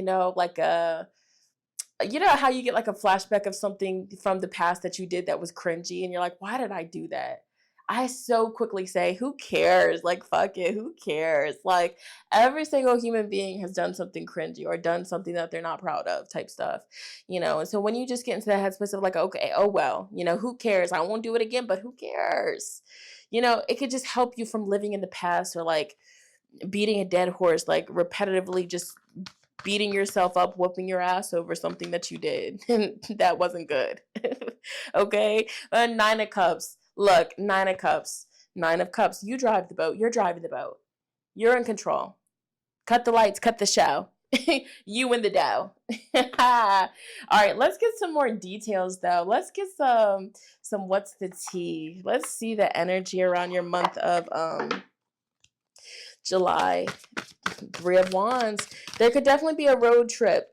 you get like a flashback of something from the past that you did that was cringy and you're like, why did I do that? I so quickly say, who cares? Like, fuck it, who cares? Like, every single human being has done something cringy or done something that they're not proud of type stuff, and so when you just get into that headspace of like, okay, oh well, who cares? I won't do it again, but who cares? It could just help you from living in the past or like beating a dead horse, like repetitively just beating yourself up, whooping your ass over something that you did and that wasn't good. Okay? Nine of Cups. Look, Nine of Cups. Nine of Cups. You drive the boat. You're driving the boat. You're in control. Cut the lights. Cut the show. You in the dough. All right, let's get some more details though. Let's get some what's the tea. Let's see the energy around your month of July. Three of Wands. There could definitely be a road trip,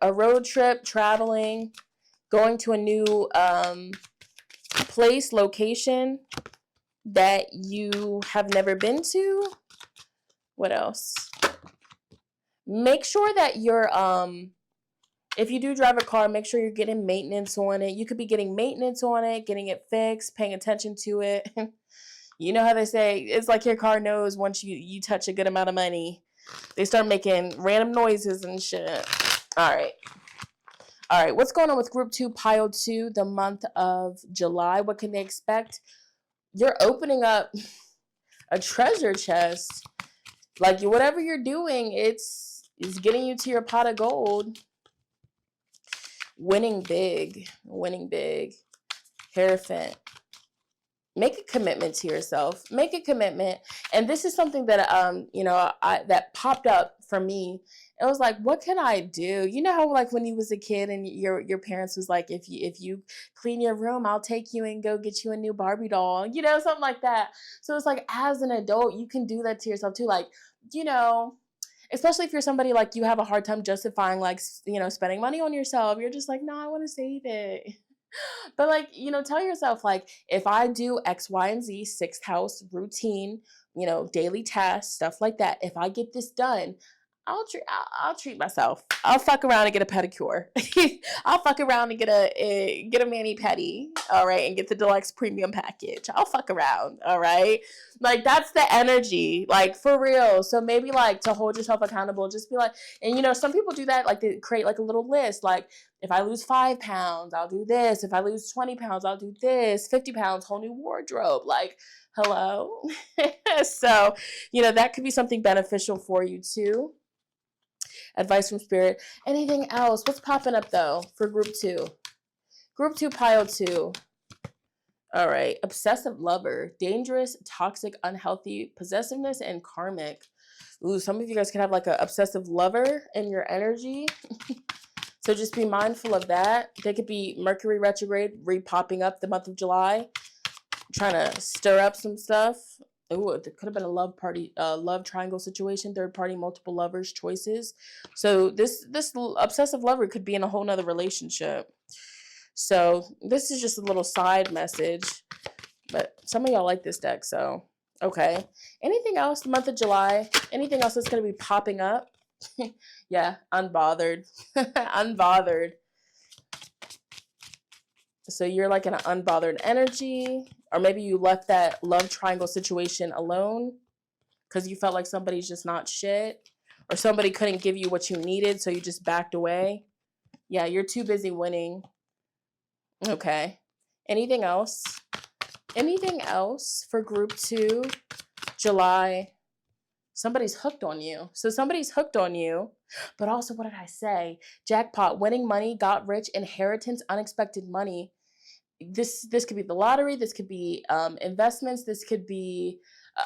traveling, going to a new place, location that you have never been to. What else? Make sure that you're if you do drive a car, make sure you're getting maintenance on it. You could be getting maintenance on it, getting it fixed, paying attention to it. You know how they say it's like your car knows once you touch a good amount of money. They start making random noises and shit. All right. What's going on with Group 2, Pile 2, the month of July? What can they expect? You're opening up a treasure chest. Like, whatever you're doing, it's getting you to your pot of gold. Winning big. Hierophant. Make a commitment to yourself. Make a commitment. And this is something that that popped up for me. It was like, what can I do? You know how like when you was a kid and your parents was like, if you clean your room, I'll take you and go get you a new Barbie doll. Something like that. So it's like, as an adult, you can do that to yourself too. Like, especially if you're somebody like you have a hard time justifying like, spending money on yourself. You're just like, no, I want to save it. But like, tell yourself like, if I do X, Y, and Z, sixth house routine, daily tasks, stuff like that. If I get this done, I'll treat myself. I'll fuck around and get a pedicure. I'll fuck around and get a mani pedi. All right, and get the deluxe premium package. I'll fuck around. All right, like that's the energy, like for real. So maybe like to hold yourself accountable, just be like, and some people do that. Like they create like a little list. Like if I lose 5 pounds, I'll do this. If I lose 20 pounds, I'll do this. 50 pounds, whole new wardrobe. Like hello. So that could be something beneficial for you too. Advice from Spirit. Anything else? What's popping up though for Group 2? Group 2, Pile 2. All right. Obsessive lover. Dangerous, toxic, unhealthy, possessiveness, and karmic. Ooh, some of you guys can have like an obsessive lover in your energy. So just be mindful of that. They could be Mercury retrograde re-popping up the month of July, trying to stir up some stuff. Ooh, it could have been a love triangle situation, third party, multiple lovers, choices. So this obsessive lover could be in a whole nother relationship. So this is just a little side message, but some of y'all like this deck. So, okay. Anything else the month of July? Anything else that's going to be popping up? Yeah, unbothered. Unbothered. So you're like in an unbothered energy, or maybe you left that love triangle situation alone because you felt like somebody's just not shit, or somebody couldn't give you what you needed, so you just backed away. Yeah, you're too busy winning. Okay. Anything else? Anything else for Group 2, July? Somebody's hooked on you. So somebody's hooked on you. But also, what did I say? Jackpot, winning money, got rich, inheritance, unexpected money. This could be the lottery. This could be investments. This could be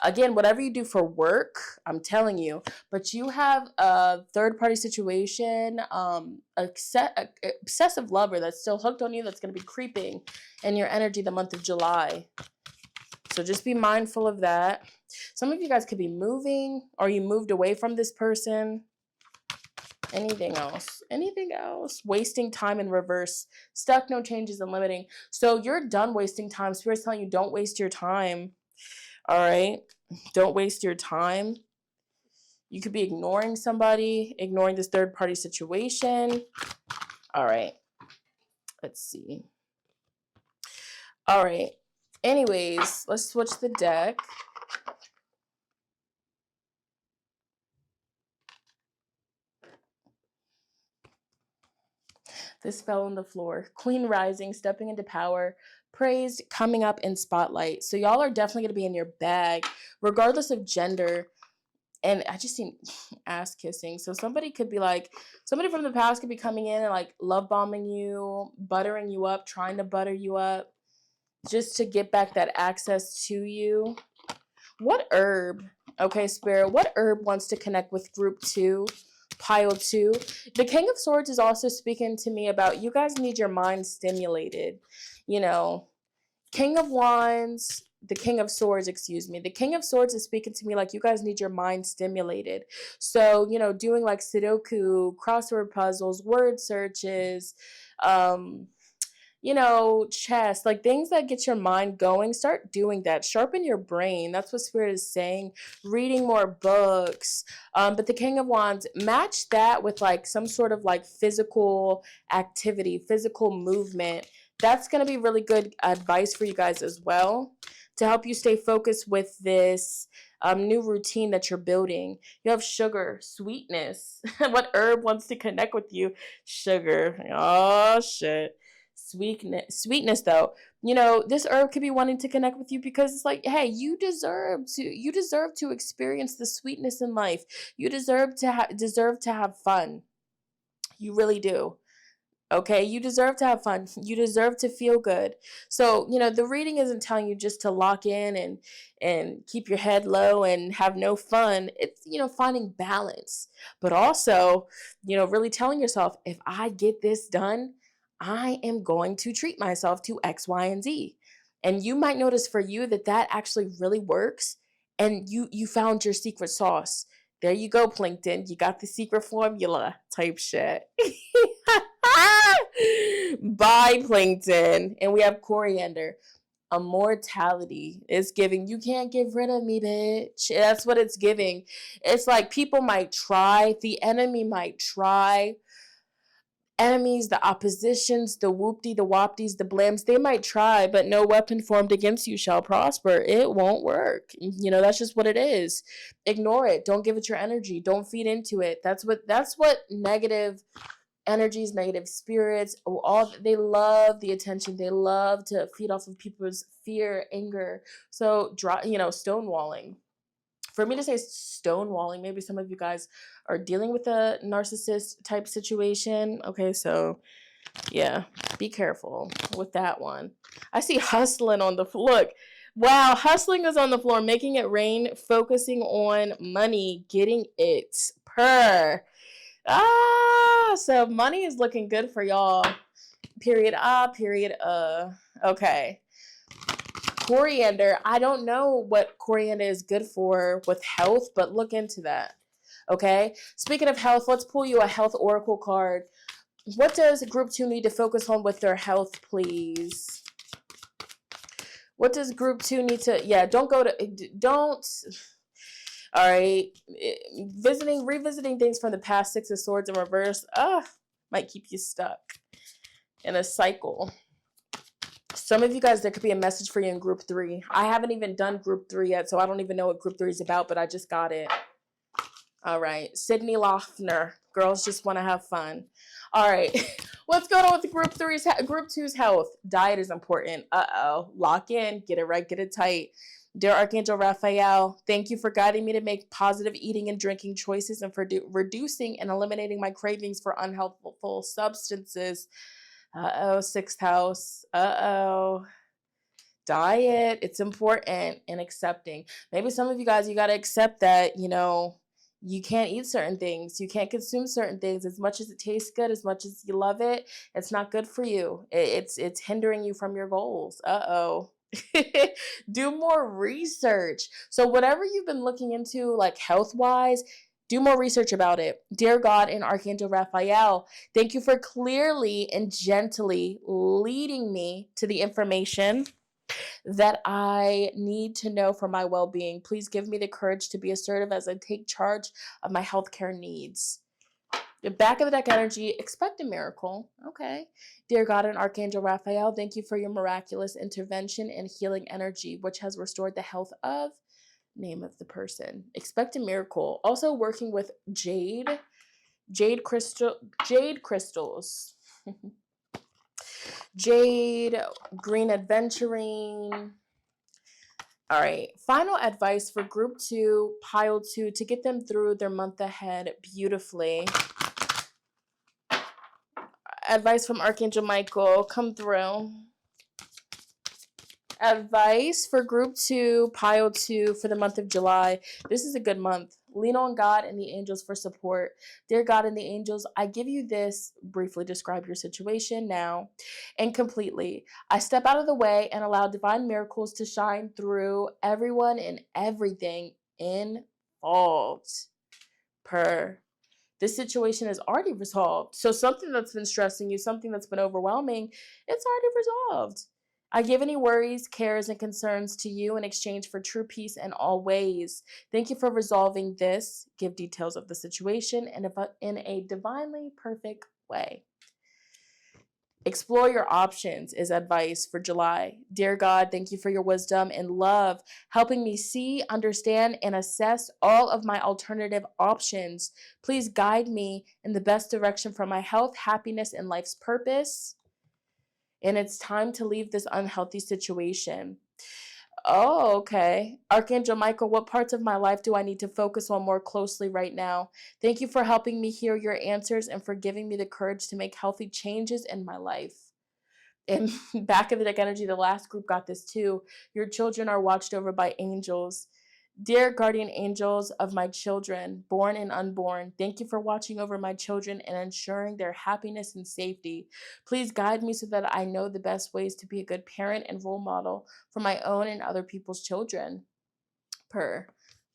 Again, whatever you do for work, I'm telling you, but you have a third party situation, obsessive lover that's still hooked on you, that's going to be creeping in your energy the month of July. So just be mindful of that. Some of you guys could be moving, or you moved away from this person. Anything else? Anything else? Wasting time in reverse. Stuck, no changes, and limiting. So you're done wasting time. Spirit's telling you don't waste your time. All right? Don't waste your time. You could be ignoring somebody, ignoring this third party situation. All right. Let's see. All right. Anyways, let's switch the deck. This fell on the floor. Queen rising, stepping into power, praised, coming up in spotlight. So y'all are definitely going to be in your bag, regardless of gender. And I just seen ass kissing. So somebody could be like, somebody from the past could be coming in and like love bombing you, buttering you up, trying to butter you up, just to get back that access to you. What herb? Okay, Spirit, what herb wants to connect with group 2? Pile 2. The King of Swords is also speaking to me about you guys need your mind stimulated. You know, King of Wands, the King of Swords, excuse me. The King of Swords is speaking to me like you guys need your mind stimulated. So, you know, doing like Sudoku, crossword puzzles, word searches, you know, chess, like things that get your mind going, start doing that. Sharpen your brain. That's what Spirit is saying. Reading more books. But the King of Wands, match that with like some sort of like physical activity, physical movement. That's going to be really good advice for you guys as well to help you stay focused with this new routine that you're building. You have sugar, sweetness. What herb wants to connect with you? Sugar. Oh, shit. Sweetness though, you know, this herb could be wanting to connect with you because it's like, hey, you deserve to experience the sweetness in life. You deserve to have fun. You really do. Okay, you deserve to have fun. You deserve to feel good. So, you know, the reading isn't telling you just to lock in and keep your head low and have no fun. It's, you know, finding balance. But also, you know, really telling yourself, if I get this done, I am going to treat myself to X, Y, and Z. And you might notice for you that that actually really works, and you found your secret sauce. There you go, Plankton. You got the secret formula type shit. Bye, Plankton. And we have Coriander. Immortality is giving. You can't get rid of me, bitch. That's what it's giving. It's like people might try, the enemy might try. Enemies, the oppositions, the whoopty, the wopties, the blams, they might try, but no weapon formed against you shall prosper. It won't work. You know, that's just what it is. Ignore it. Don't give it your energy. Don't feed into it. That's what negative energies, negative spirits, all they love the attention. They love to feed off of people's fear, anger. So, you know, stonewalling. For me to say stonewalling, maybe some of you guys are dealing with a narcissist type situation. Okay, so yeah, be careful with that one. I see hustling on the floor. Look, wow, hustling is on the floor, making it rain, focusing on money, getting it per. So money is looking good for y'all. Period. Period. Okay. Coriander. I don't know what coriander is good for with health, but look into that. Okay. Speaking of health, let's pull you a health oracle card. What does group 2 need to focus on with their health, please? What does group 2 need to, don't. All right. Revisiting things from the past, 6 of Swords in reverse, might keep you stuck in a cycle. Some of you guys, there could be a message for you in group 3. I haven't even done group 3 yet, so I don't even know what group 3 is about, but I just got it. All right. Sydney Loeffner. Girls just want to have fun. All right. What's going on with group 2's health? Diet is important. Lock in. Get it right. Get it tight. Dear Archangel Raphael, thank you for guiding me to make positive eating and drinking choices and for reducing and eliminating my cravings for unhealthful substances. 6th house. Diet, it's important, and accepting. Maybe some of you guys, you got to accept that, you can't eat certain things. You can't consume certain things. As much as it tastes good, as much as you love it, it's not good for you. It's hindering you from your goals. Uh-oh. Do more research. So whatever you've been looking into, like health-wise, do more research about it. Dear God and Archangel Raphael, thank you for clearly and gently leading me to the information that I need to know for my well being. Please give me the courage to be assertive as I take charge of my healthcare needs. The back of the deck energy, expect a miracle. Okay. Dear God and Archangel Raphael, thank you for your miraculous intervention and healing energy, which has restored the health of name of the person. Expect a miracle. Also working with jade crystals. Jade, green adventuring. All right, final advice for group 2, pile 2, to get them through their month ahead beautifully. Advice from Archangel Michael, come through. Advice for group 2, pile 2 for the month of July. This is a good month. Lean on God and the angels for support. Dear God and the angels, I give you this. Briefly describe your situation now and completely. I step out of the way and allow divine miracles to shine through everyone and everything involved. This situation is already resolved. So something that's been stressing you, something that's been overwhelming, it's already resolved. I give any worries, cares, and concerns to you in exchange for true peace in all ways. Thank you for resolving this. Give details of the situation in a divinely perfect way. Explore your options is advice for July. Dear God, thank you for your wisdom and love, helping me see, understand, and assess all of my alternative options. Please guide me in the best direction for my health, happiness, and life's purpose. And it's time to leave this unhealthy situation. Oh, okay. Archangel Michael, what parts of my life do I need to focus on more closely right now? Thank you for helping me hear your answers and for giving me the courage to make healthy changes in my life. And back of the deck energy, the last group got this too. Your children are watched over by angels. Dear guardian angels of my children, born and unborn, thank you for watching over my children and ensuring their happiness and safety. Please guide me so that I know the best ways to be a good parent and role model for my own and other people's children.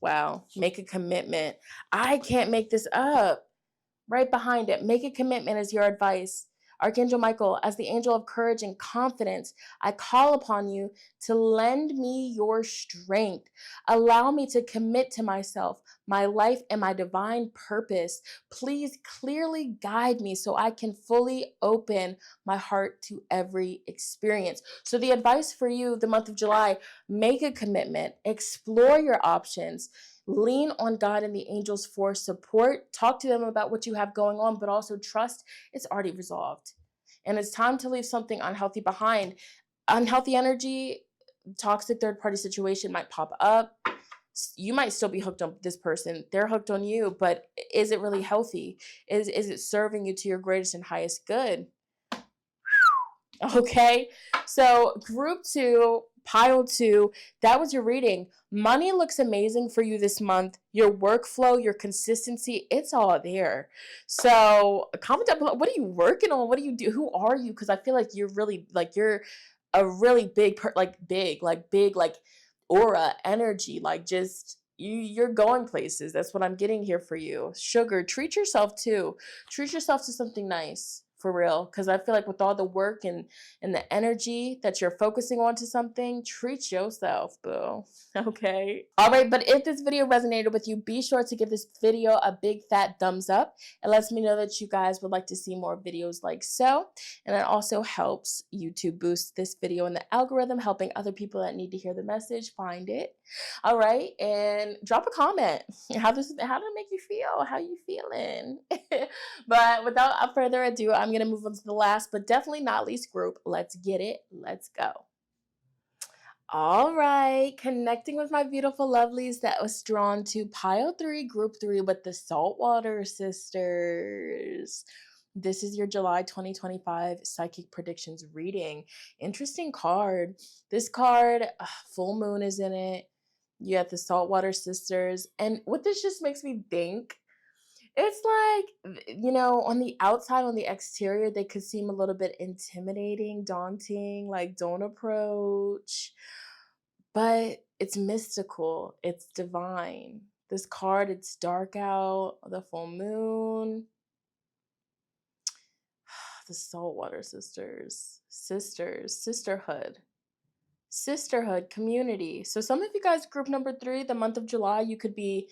Wow, make a commitment. I can't make this up. Right behind it, make a commitment is your advice. Archangel Michael, as the angel of courage and confidence, I call upon you to lend me your strength. Allow me to commit to myself, my life, and my divine purpose. Please clearly guide me so I can fully open my heart to every experience. So the advice for you, the month of July, make a commitment, explore your options. Lean on God and the angels for support. Talk to them about what you have going on, but also trust it's already resolved. And it's time to leave something unhealthy behind. Unhealthy energy, toxic third-party situation might pop up. You might still be hooked on this person. They're hooked on you, but is it really healthy? Is it serving you to your greatest and highest good? Okay, so group 2, pile 2, that was your reading. Money looks amazing for you this month. Your workflow, your consistency, it's all there. So comment down below. What are you working on? What do you do? Who are you? Because I feel like you're really, like, you're a really big, big, like aura, energy, like just you're going places. That's what I'm getting here for you. Sugar, treat yourself too. Treat yourself to something nice. For real, because I feel like with all the work and the energy that you're focusing on to something, treat yourself, boo. Okay. All right, but if this video resonated with you, be sure to give this video a big fat thumbs up. It lets me know that you guys would like to see more videos like so. And it also helps YouTube boost this video in the algorithm, helping other people that need to hear the message find it. All right, and drop a comment. How did it make you feel? How you feeling? But without further ado, I'm going to move on to the last, but definitely not least group. Let's get it. Let's go. All right. Connecting with my beautiful lovelies that was drawn to pile 3, group 3 with the Saltwater Sisters. This is your July 2025 Psychic Predictions reading. Interesting card. This card, full moon is in it. You have the Saltwater Sisters. And what this just makes me think, it's like, on the outside, on the exterior, they could seem a little bit intimidating, daunting, like don't approach. But it's mystical. It's divine. This card, it's dark out, the full moon. The Saltwater Sisters. Sisterhood, community. So some of you guys, group number 3, the month of July, you could be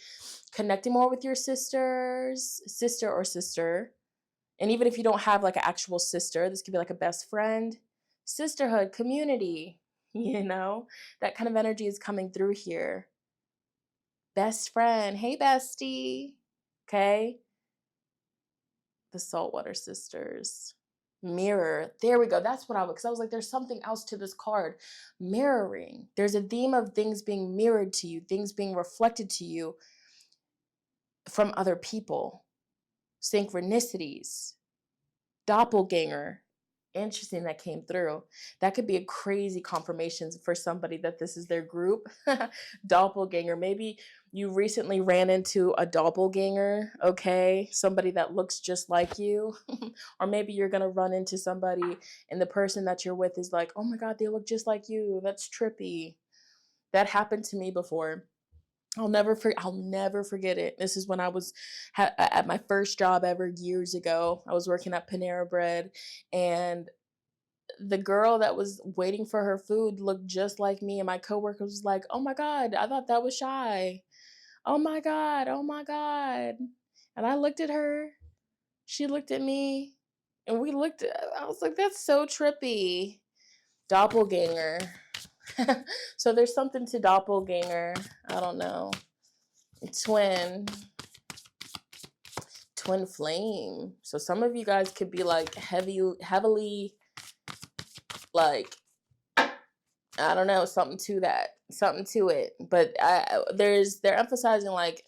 connecting more with your sister. And even if you don't have like an actual sister, this could be like a best friend. Sisterhood, community, that kind of energy is coming through here. Best friend, hey bestie, okay? The Saltwater Sisters. Mirror. There we go. That's what because I was like, there's something else to this card. Mirroring. There's a theme of things being mirrored to you, things being reflected to you from other people. Synchronicities. Doppelganger. Interesting, that came through. That could be a crazy confirmation for somebody that this is their group. Doppelganger. Maybe you recently ran into a doppelganger, okay? Somebody that looks just like you. Or maybe you're going to run into somebody and the person that you're with is like, oh my God, they look just like you. That's trippy. That happened to me before. I'll never forget it. This is when I was at my first job ever years ago. I was working at Panera Bread, and the girl that was waiting for her food looked just like me, and my coworker was like, "Oh my God, I thought that was Shy. Oh my God, oh my God." And I looked at her. She looked at me, and I was like, "That's so trippy." Doppelganger. So there's something to doppelganger. I don't know. Twin flame. So some of you guys could be like heavily like, I don't know, something to it. But they're emphasizing like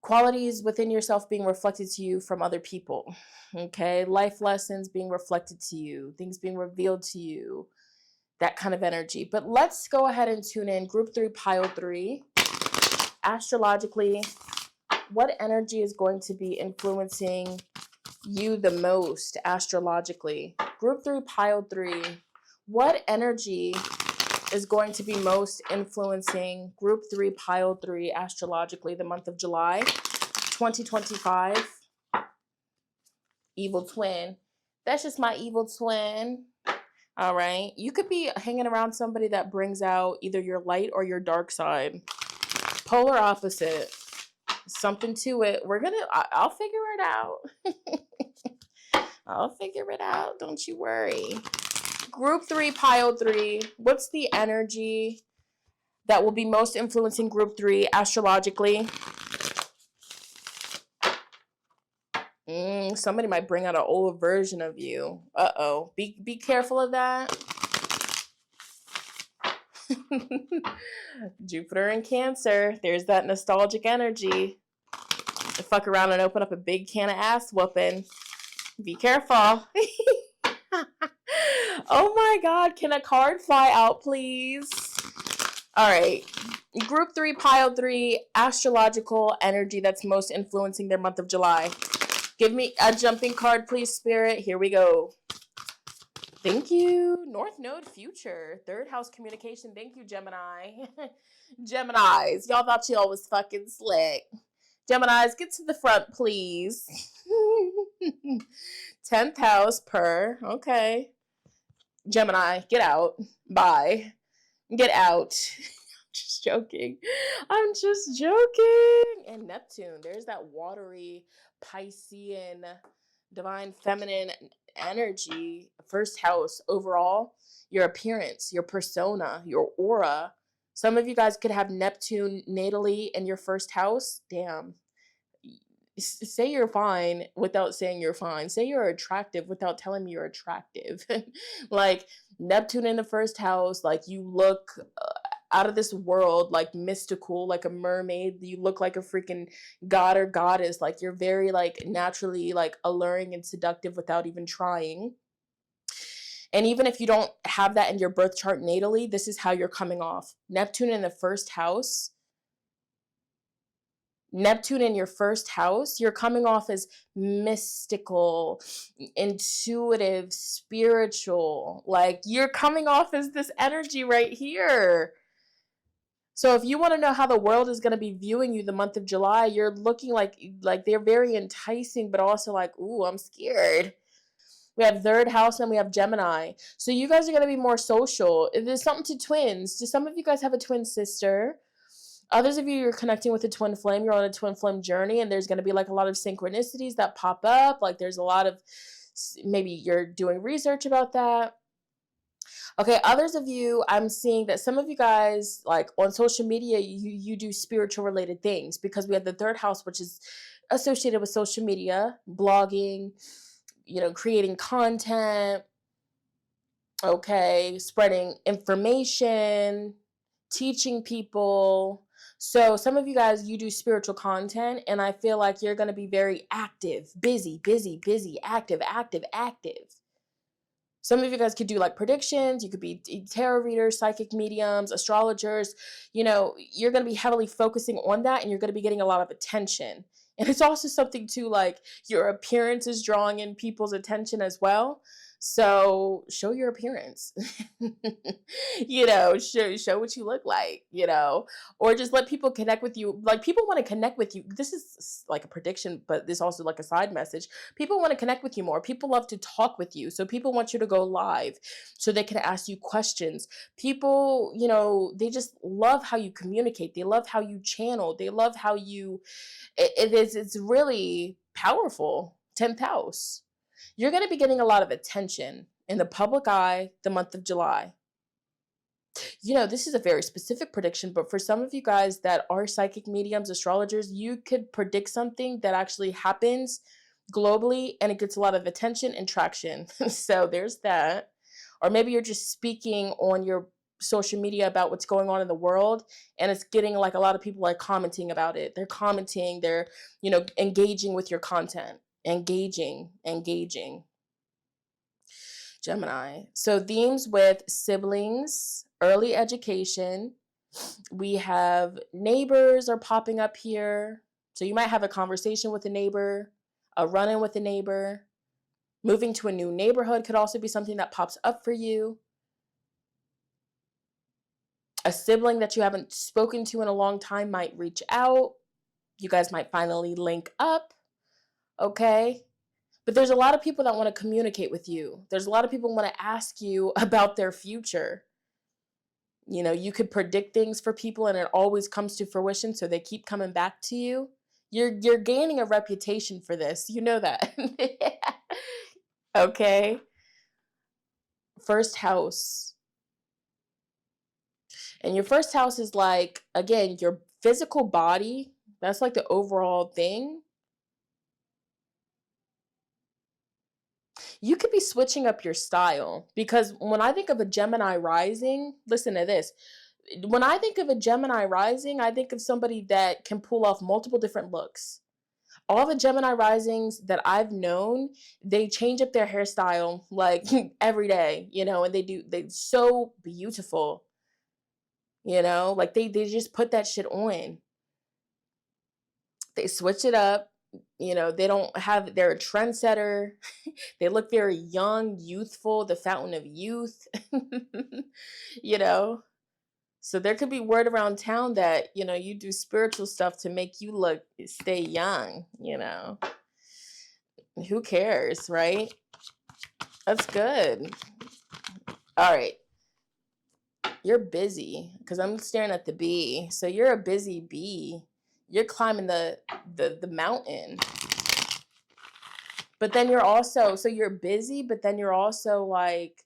qualities within yourself being reflected to you from other people. Okay, life lessons being reflected to you, things being revealed to you. That kind of energy. But let's go ahead and tune in. Group 3, pile 3. Astrologically, what energy is going to be influencing you the most astrologically? Group 3, pile 3. What energy is going to be most influencing Group 3, pile 3 astrologically the month of July 2025? Evil twin. That's just my evil twin. All right. You could be hanging around somebody that brings out either your light or your dark side. Polar opposite. Something to it. I'll figure it out. I'll figure it out. Don't you worry. Group 3, pile 3. What's the energy that will be most influencing Group 3 astrologically? Somebody might bring out an old version of you. Uh-oh. Be careful of that. Jupiter and Cancer. There's that nostalgic energy. Fuck around and open up a big can of ass whooping. Be careful. Oh my God. Can a card fly out, please? All right. Group 3, pile 3, astrological energy that's most influencing their month of July. Give me a jumping card, please, Spirit. Here we go. Thank you. North Node future. 3rd house communication. Thank you, Gemini. Geminis. Y'all thought y'all was fucking slick. Geminis, get to the front, please. 10th house per. Okay. Gemini, get out. Bye. Get out. Just joking. I'm just joking. And Neptune. There's that watery Piscean divine feminine energy. 1st house overall. Your appearance, your persona, your aura. Some of you guys could have Neptune natally in your 1st house. Damn. Say you're fine without saying you're fine. Say you're attractive without telling me you're attractive. Like Neptune in the 1st house, like you look out of this world, like mystical, like a mermaid. You look like a freaking god or goddess. Like you're very like naturally like alluring and seductive without even trying. And even if you don't have that in your birth chart natally, this is how you're coming off. Neptune in the first house. Neptune in your first house, you're coming off as mystical, intuitive, spiritual. Like you're coming off as this energy right here. So if you want to know how the world is going to be viewing you the month of July, you're looking like they're very enticing, but also like, ooh, I'm scared. We have third house and we have Gemini. So you guys are going to be more social. If there's something to twins, do some of you guys have a twin sister? Others of you, you're connecting with a twin flame. You're on a twin flame journey, and there's going to be like a lot of synchronicities that pop up. Like there's a lot of, maybe you're doing research about that. Okay, others of you, I'm seeing that some of you guys, like on social media, you do spiritual related things, because we have the third house, which is associated with social media, blogging, creating content, okay, spreading information, teaching people. So some of you guys, you do spiritual content, and I feel like you're going to be very active, busy, active. Some of you guys could do like predictions. You could be tarot readers, psychic mediums, astrologers. You're going to be heavily focusing on that, and you're going to be getting a lot of attention. And it's also something too, like your appearance is drawing in people's attention as well. So show your appearance, show what you look like, or just let people connect with you. Like people want to connect with you. This is like a prediction, but this also like a side message. People want to connect with you more. People love to talk with you. So people want you to go live so they can ask you questions. People, they just love how you communicate. They love how you channel. They love how you, it's really powerful. 10th house. You're going to be getting a lot of attention in the public eye the month of July. This is a very specific prediction, but for some of you guys that are psychic mediums, astrologers, you could predict something that actually happens globally and it gets a lot of attention and traction. So there's that. Or maybe you're just speaking on your social media about what's going on in the world, and it's getting like a lot of people are commenting about it. They're commenting, they're, engaging with your content. Engaging. Gemini. So themes with siblings, early education. We have neighbors are popping up here. So you might have a conversation with a neighbor, a run-in with a neighbor. Moving to a new neighborhood could also be something that pops up for you. A sibling that you haven't spoken to in a long time might reach out. You guys might finally link up. Okay. But there's a lot of people that want to communicate with you. There's a lot of people who want to ask you about their future. You could predict things for people and it always comes to fruition, so they keep coming back to you. You're gaining a reputation for this. You know that. Okay. First house. And your first house is like, again, your physical body. That's like the overall thing. You could be switching up your style, because when I think of a Gemini rising, listen to this. When I think of a Gemini rising, I think of somebody that can pull off multiple different looks. All the Gemini risings that I've known, they change up their hairstyle like every day, and they're so beautiful, like they just put that shit on. They switch it up. They're a trendsetter. They look very young, youthful, the fountain of youth, So there could be word around town that, you do spiritual stuff to make you stay young, Who cares, right? That's good. All right. You're busy, because I'm staring at the bee. So you're a busy bee. You're climbing the mountain. But then you're also, so you're busy, but then you're also like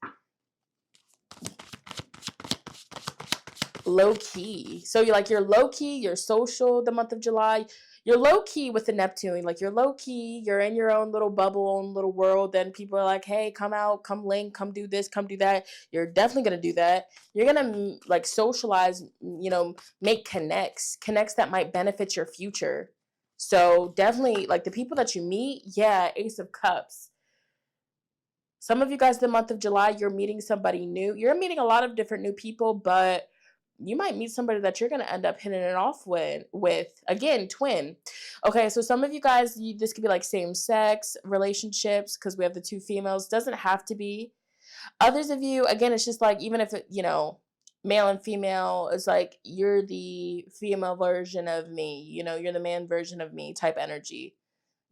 low key. So you're low key, you're social the month of July. You're low key with the Neptune. Like, you're low key, you're in your own little bubble, own little world. Then people are like, hey, come out, come link, come do this, come do that. You're definitely going to do that. You're going to like socialize, make connects that might benefit your future. So definitely, like, the people that you meet, yeah, Ace of Cups. Some of you guys, the month of July, you're meeting somebody new. You're meeting a lot of different new people, but you might meet somebody that you're going to end up hitting it off with again, twin. Okay, so some of you guys, this could be like same sex relationships, because we have the two females. Doesn't have to be. Others of you, again, it's just like, even if it, male and female, it's like you're the female version of me, you're the man version of me type energy.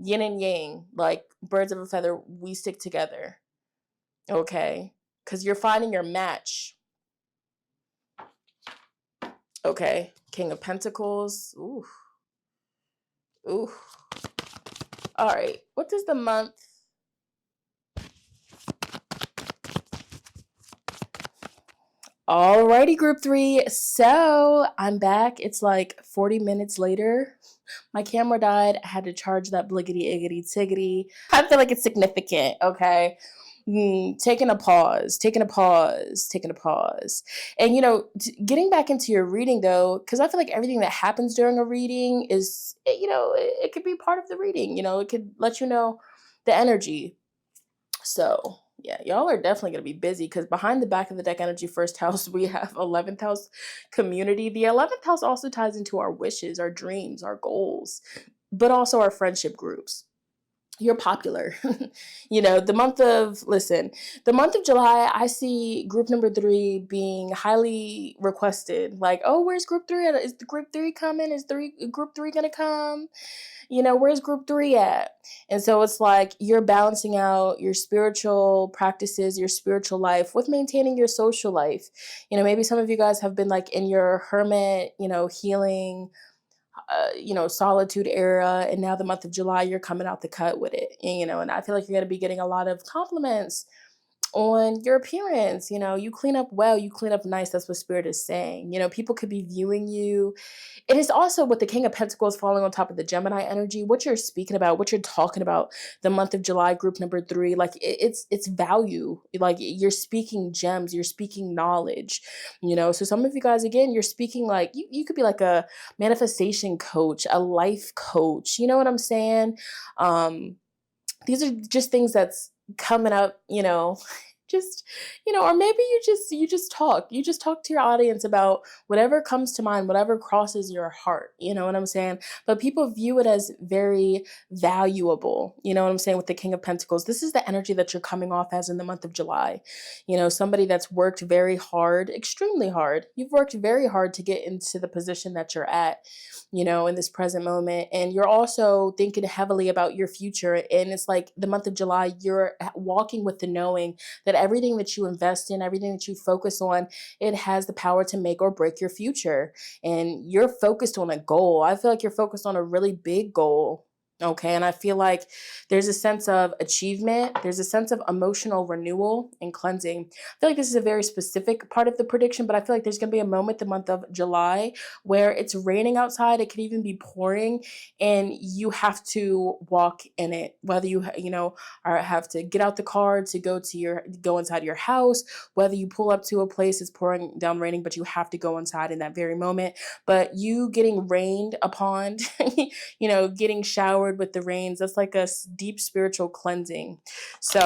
Yin and yang, like birds of a feather, we stick together. Okay, because you're finding your match. Okay, King of Pentacles. Ooh. Ooh. All right, what does the month... Alrighty, group 3. So I'm back. It's like 40 minutes later. My camera died. I had to charge that bliggity iggity tiggity. I feel like it's significant, okay? Taking a pause. And, getting back into your reading, though, because I feel like everything that happens during a reading is, it could be part of the reading. It could let you know the energy. So, yeah, y'all are definitely going to be busy, because behind the back of the deck energy, first house, we have 11th house community. The 11th house also ties into our wishes, our dreams, our goals, but also our friendship groups. You're popular. The month of July, I see group number 3 being highly requested. Like, oh, where's group 3 at? Is the group 3 coming? Is group 3 going to come? Where's group 3 at? And so it's like you're balancing out your spiritual practices, your spiritual life with maintaining your social life. Maybe some of you guys have been like in your hermit, healing, solitude era, and now the month of July, you're coming out the cut with it, and I feel like you're going to be getting a lot of compliments on your appearance. You clean up well, you clean up nice. That's what Spirit is saying. People could be viewing you. It is also with the King of Pentacles falling on top of the Gemini energy, what you're speaking about, what you're talking about the month of July, group number 3, like it's value. Like, you're speaking gems, you're speaking knowledge, so some of you guys, again, you're speaking like you could be like a manifestation coach, a life coach, you know what I'm saying? These are just things that's coming up, just, or maybe you just talk to your audience about whatever comes to mind, whatever crosses your heart, you know what I'm saying? But people view it as very valuable, you know what I'm saying? With the King of Pentacles, this is the energy that you're coming off as in the month of July. Somebody that's worked very hard, extremely hard. You've worked very hard to get into the position that you're at, in this present moment. And you're also thinking heavily about your future. And it's like the month of July, you're walking with the knowing that everything that you invest in, everything that you focus on, it has the power to make or break your future. And you're focused on a goal. I feel like you're focused on a really big goal. Okay, and I feel like there's a sense of achievement. There's a sense of emotional renewal and cleansing. I feel like this is a very specific part of the prediction, but I feel like there's going to be a moment the month of July where it's raining outside. It could even be pouring, and you have to walk in it. Whether you have to get out the car to go inside your house, whether you pull up to a place it's pouring down raining, but you have to go inside in that very moment. But you getting rained upon, getting showered with the rains, that's like a deep spiritual cleansing. So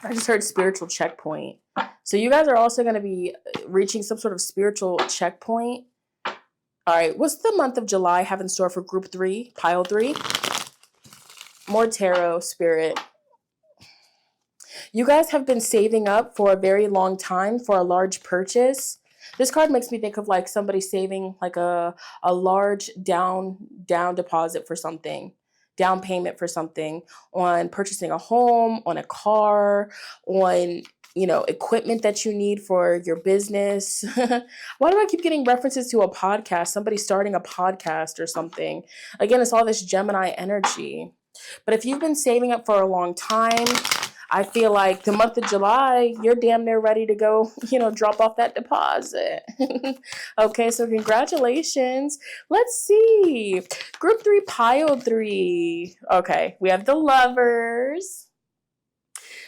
I just heard spiritual checkpoint. So you guys are also going to be reaching some sort of spiritual checkpoint. All right, what's the month of July have in store for group 3, pile 3? More tarot, Spirit. You guys have been saving up for a very long time for a large purchase. This card makes me think of like somebody saving like a large down deposit for something, down payment for something, on purchasing a home, on a car, on equipment that you need for your business. Why do I keep getting references to a podcast? Somebody starting a podcast or something. Again, it's all this Gemini energy. But if you've been saving up for a long time, I feel like the month of July, you're damn near ready to go, drop off that deposit. Okay, so congratulations. Let's see. Group 3, pile 3. Okay, we have the lovers.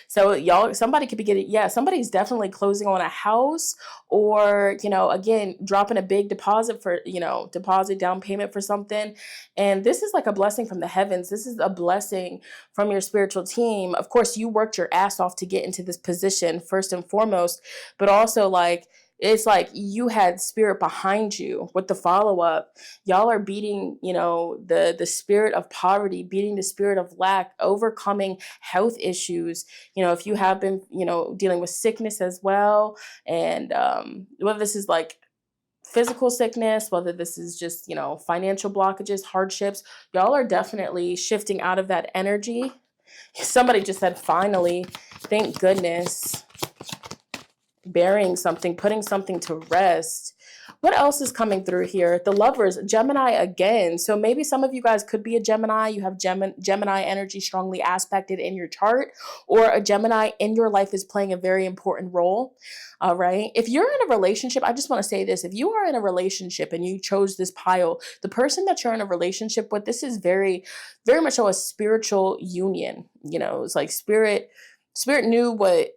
So y'all, somebody could be getting, somebody's definitely closing on a house, or, again, dropping a big deposit for, deposit down payment for something. And this is like a blessing from the heavens. This is a blessing from your spiritual team. Of course, you worked your ass off to get into this position first and foremost, but also like, it's like you had spirit behind you with the follow-up. Y'all are beating, the spirit of poverty, beating the spirit of lack, overcoming health issues. If you have been, dealing with sickness as well, and whether this is like physical sickness, whether this is just, financial blockages, hardships, y'all are definitely shifting out of that energy. Somebody just said, finally, thank goodness. Burying something, putting something to rest. What else is coming through here? The lovers, Gemini again. So maybe some of you guys could be a Gemini. You have Gemini energy strongly aspected in your chart, or a Gemini in your life is playing a very important role. All right. If you're in a relationship, I just want to say this. If you are in a relationship and you chose this pile, the person that you're in a relationship with, this is very, very much so a spiritual union. It's like spirit knew what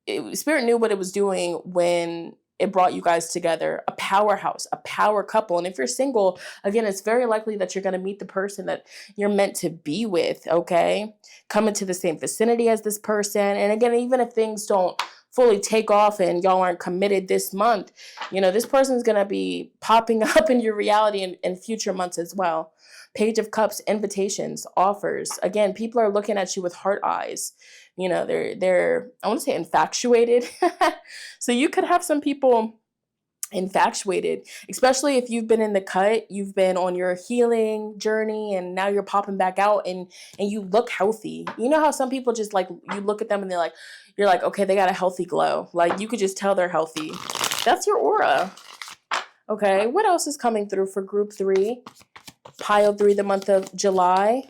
it was doing when it brought you guys together. A powerhouse, a power couple. And if you're single, again, it's very likely that you're going to meet the person that you're meant to be with, okay? Come into the same vicinity as this person. And again, even if things don't fully take off and y'all aren't committed this month, this person's going to be popping up in your reality in future months as well. Page of Cups, invitations, offers. Again, people are looking at you with heart eyes. They're I want to say infatuated. So you could have some people infatuated, especially if you've been in the cut, you've been on your healing journey, and now you're popping back out and you look healthy. You know how some people just like, you look at them and you're like, okay, they got a healthy glow. Like you could just tell they're healthy. That's your aura. Okay, what else is coming through for group 3? Pile 3, the month of July.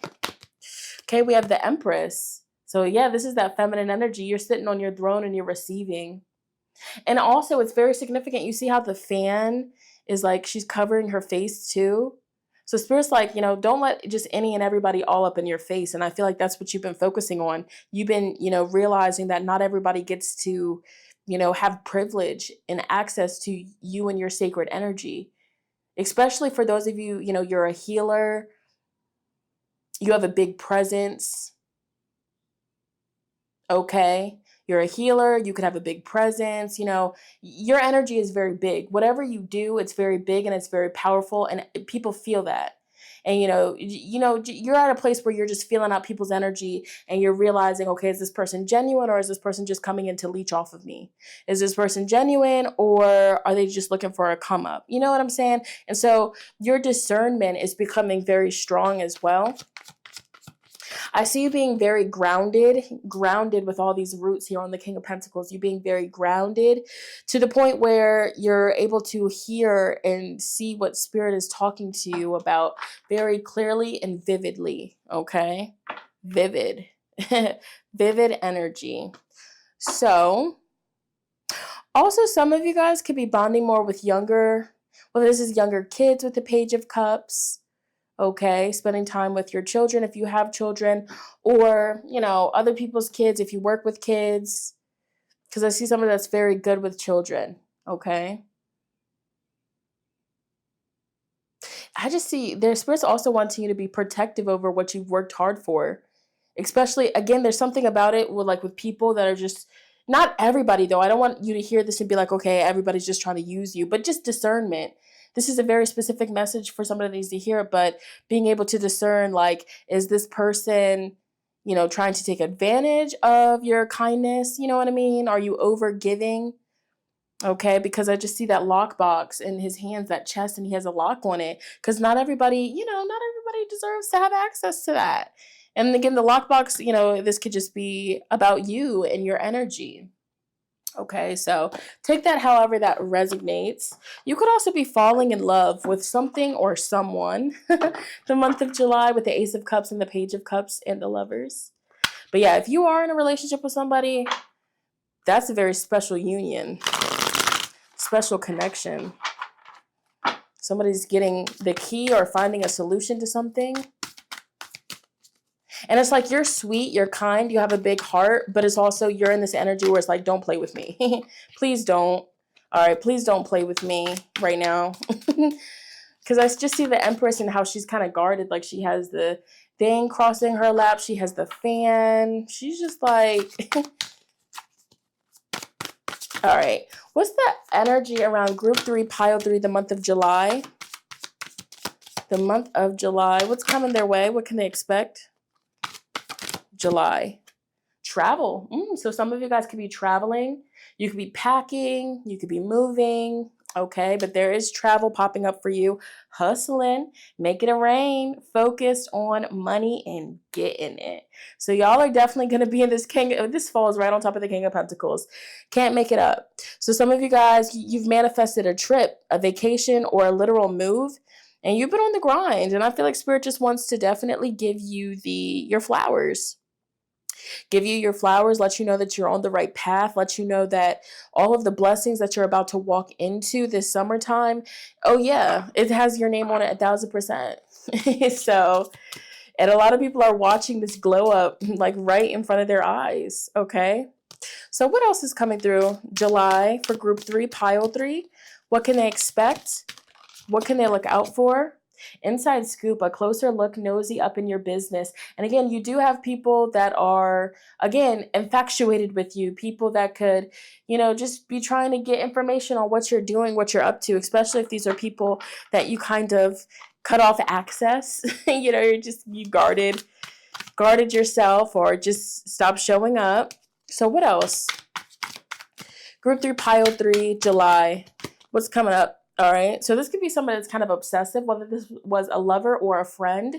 Okay, we have the Empress. So yeah, this is that feminine energy. You're sitting on your throne and you're receiving. And also it's very significant. You see how the fan is like, she's covering her face too. So Spirit's like, don't let just any and everybody all up in your face. And I feel like that's what you've been focusing on. You've been, realizing that not everybody gets to, have privilege and access to you and your sacred energy. Especially for those of you, you're a healer. You have a big presence. Okay. You're a healer. You could have a big presence. Your energy is very big. Whatever you do, it's very big and it's very powerful, and people feel that. And, you're at a place where you're just feeling out people's energy and you're realizing, okay, is this person genuine, or is this person just coming in to leech off of me? Is this person genuine, or are they just looking for a come up? You know what I'm saying? And so your discernment is becoming very strong as well. I see you being very grounded with all these roots here on the King of Pentacles. You being very grounded to the point where you're able to hear and see what Spirit is talking to you about very clearly and vividly, okay? Vivid. Vivid energy. So, also some of you guys could be bonding more with younger kids with the Page of Cups. Okay, spending time with your children if you have children, or, other people's kids if you work with kids, because I see somebody that's very good with children, okay? I just see their Spirit's also wanting you to be protective over what you've worked hard for, especially, again, there's something about it with people that are just, not everybody though, I don't want you to hear this and be like, okay, everybody's just trying to use you, but just discernment. This is a very specific message for somebody that needs to hear it, but being able to discern, like, is this person, trying to take advantage of your kindness? You know what I mean? Are you over giving? Okay, because I just see that lockbox in his hands, that chest, and he has a lock on it. Because not everybody deserves to have access to that. And again, the lockbox, this could just be about you and your energy. Okay, so take that however that resonates. You could also be falling in love with something or someone the month of July with the Ace of Cups and the Page of Cups and the Lovers. But yeah, if you are in a relationship with somebody, that's a very special union, special connection. Somebody's getting the key or finding a solution to something. And it's like, you're sweet, you're kind, you have a big heart, but it's also, you're in this energy where it's like, don't play with me. Please don't. All right, please don't play with me right now. Because I just see the Empress and how she's kind of guarded. Like, she has the thing crossing her lap. She has the fan. She's just like... All right. What's the energy around group 3, pile 3, the month of July? The month of July. What's coming their way? What can they expect? July. Travel. So some of you guys could be traveling. You could be packing. You could be moving. Okay, but there is travel popping up for you. Hustling, making it rain, focused on money and getting it. So y'all are definitely going to be in this king. This falls right on top of the King of Pentacles. Can't make it up. So some of you guys, you've manifested a trip, a vacation, or a literal move, and you've been on the grind. And I feel like Spirit just wants to definitely give you your flowers. Give you your flowers, let you know that you're on the right path, let you know that all of the blessings that you're about to walk into this summertime, oh yeah, it has your name on it 1,000%. So, and a lot of people are watching this glow up like right in front of their eyes, okay? So what else is coming through July for group 3, pile 3? What can they expect? What can they look out for? Inside scoop, a closer look, nosy up in your business. And again, you do have people that are, again, infatuated with you. People that could, just be trying to get information on what you're doing, what you're up to, especially if these are people that you kind of cut off access. You guarded yourself or just stopped showing up. So what else? Group 3, pile 3, July. What's coming up? All right. So this could be somebody that's kind of obsessive, whether this was a lover or a friend.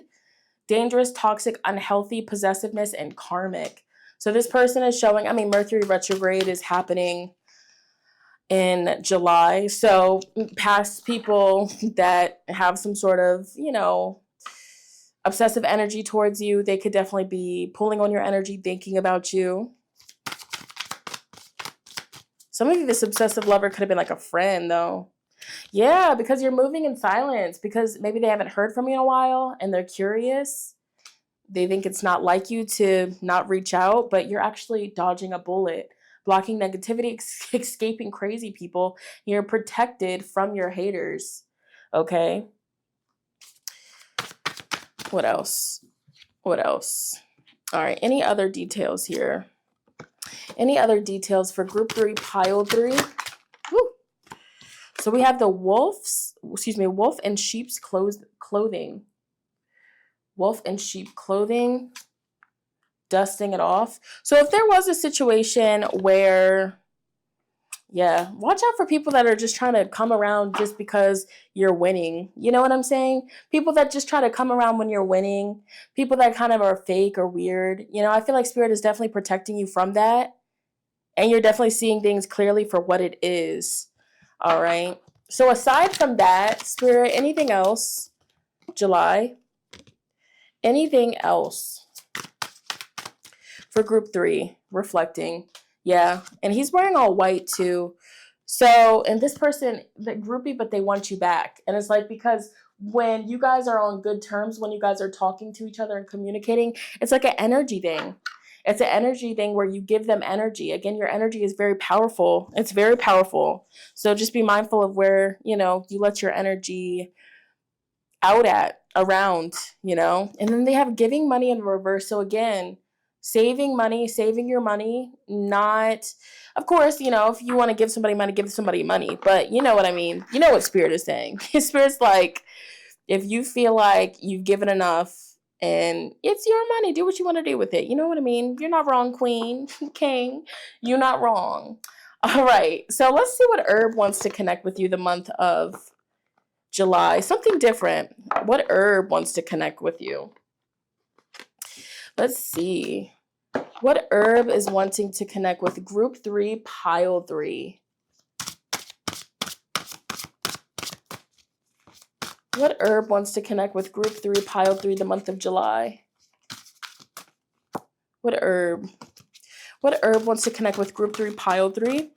Dangerous, toxic, unhealthy, possessiveness, and karmic. So this person is showing, Mercury retrograde is happening in July. So past people that have some sort of, obsessive energy towards you, they could definitely be pulling on your energy, thinking about you. Some of you, this obsessive lover could have been like a friend, though. Yeah, because you're moving in silence, because maybe they haven't heard from you in a while and they're curious. They think it's not like you to not reach out, but you're actually dodging a bullet, blocking negativity, escaping crazy people. You're protected from your haters. Okay. What else? All right. Any other details here? Any other details for group 3, pile 3? Woo. So we have the wolf and sheep's clothing. Wolf and sheep clothing, dusting it off. So if there was a situation where, watch out for people that are just trying to come around just because you're winning. You know what I'm saying? People that just try to come around when you're winning. People that kind of are fake or weird. I feel like Spirit is definitely protecting you from that. And you're definitely seeing things clearly for what it is. All right. So aside from that, Spirit, anything else? July? Anything else? For group 3, reflecting. Yeah. And he's wearing all white too. So, and this person, the groupie, but they want you back. And it's like, because when you guys are on good terms, when you guys are talking to each other and communicating, it's like an energy thing. It's an energy thing where you give them energy. Again, your energy is very powerful. It's very powerful. So just be mindful of where, you let your energy out around, And then they have giving money in reverse. So again, saving your money, not, of course, if you want to give somebody money, but you know what I mean? You know what Spirit is saying. Spirit's like, if you feel like you've given enough, and it's your money, do what you want to do with it. You know what I mean? You're not wrong, Queen, King. You're not wrong. All right. So let's see what herb wants to connect with you the month of July. Something different. What herb wants to connect with you? Let's see. What herb is wanting to connect with group 3, pile 3? What herb wants to connect with group 3, pile 3, the month of July? What herb? What herb wants to connect with group 3, pile 3?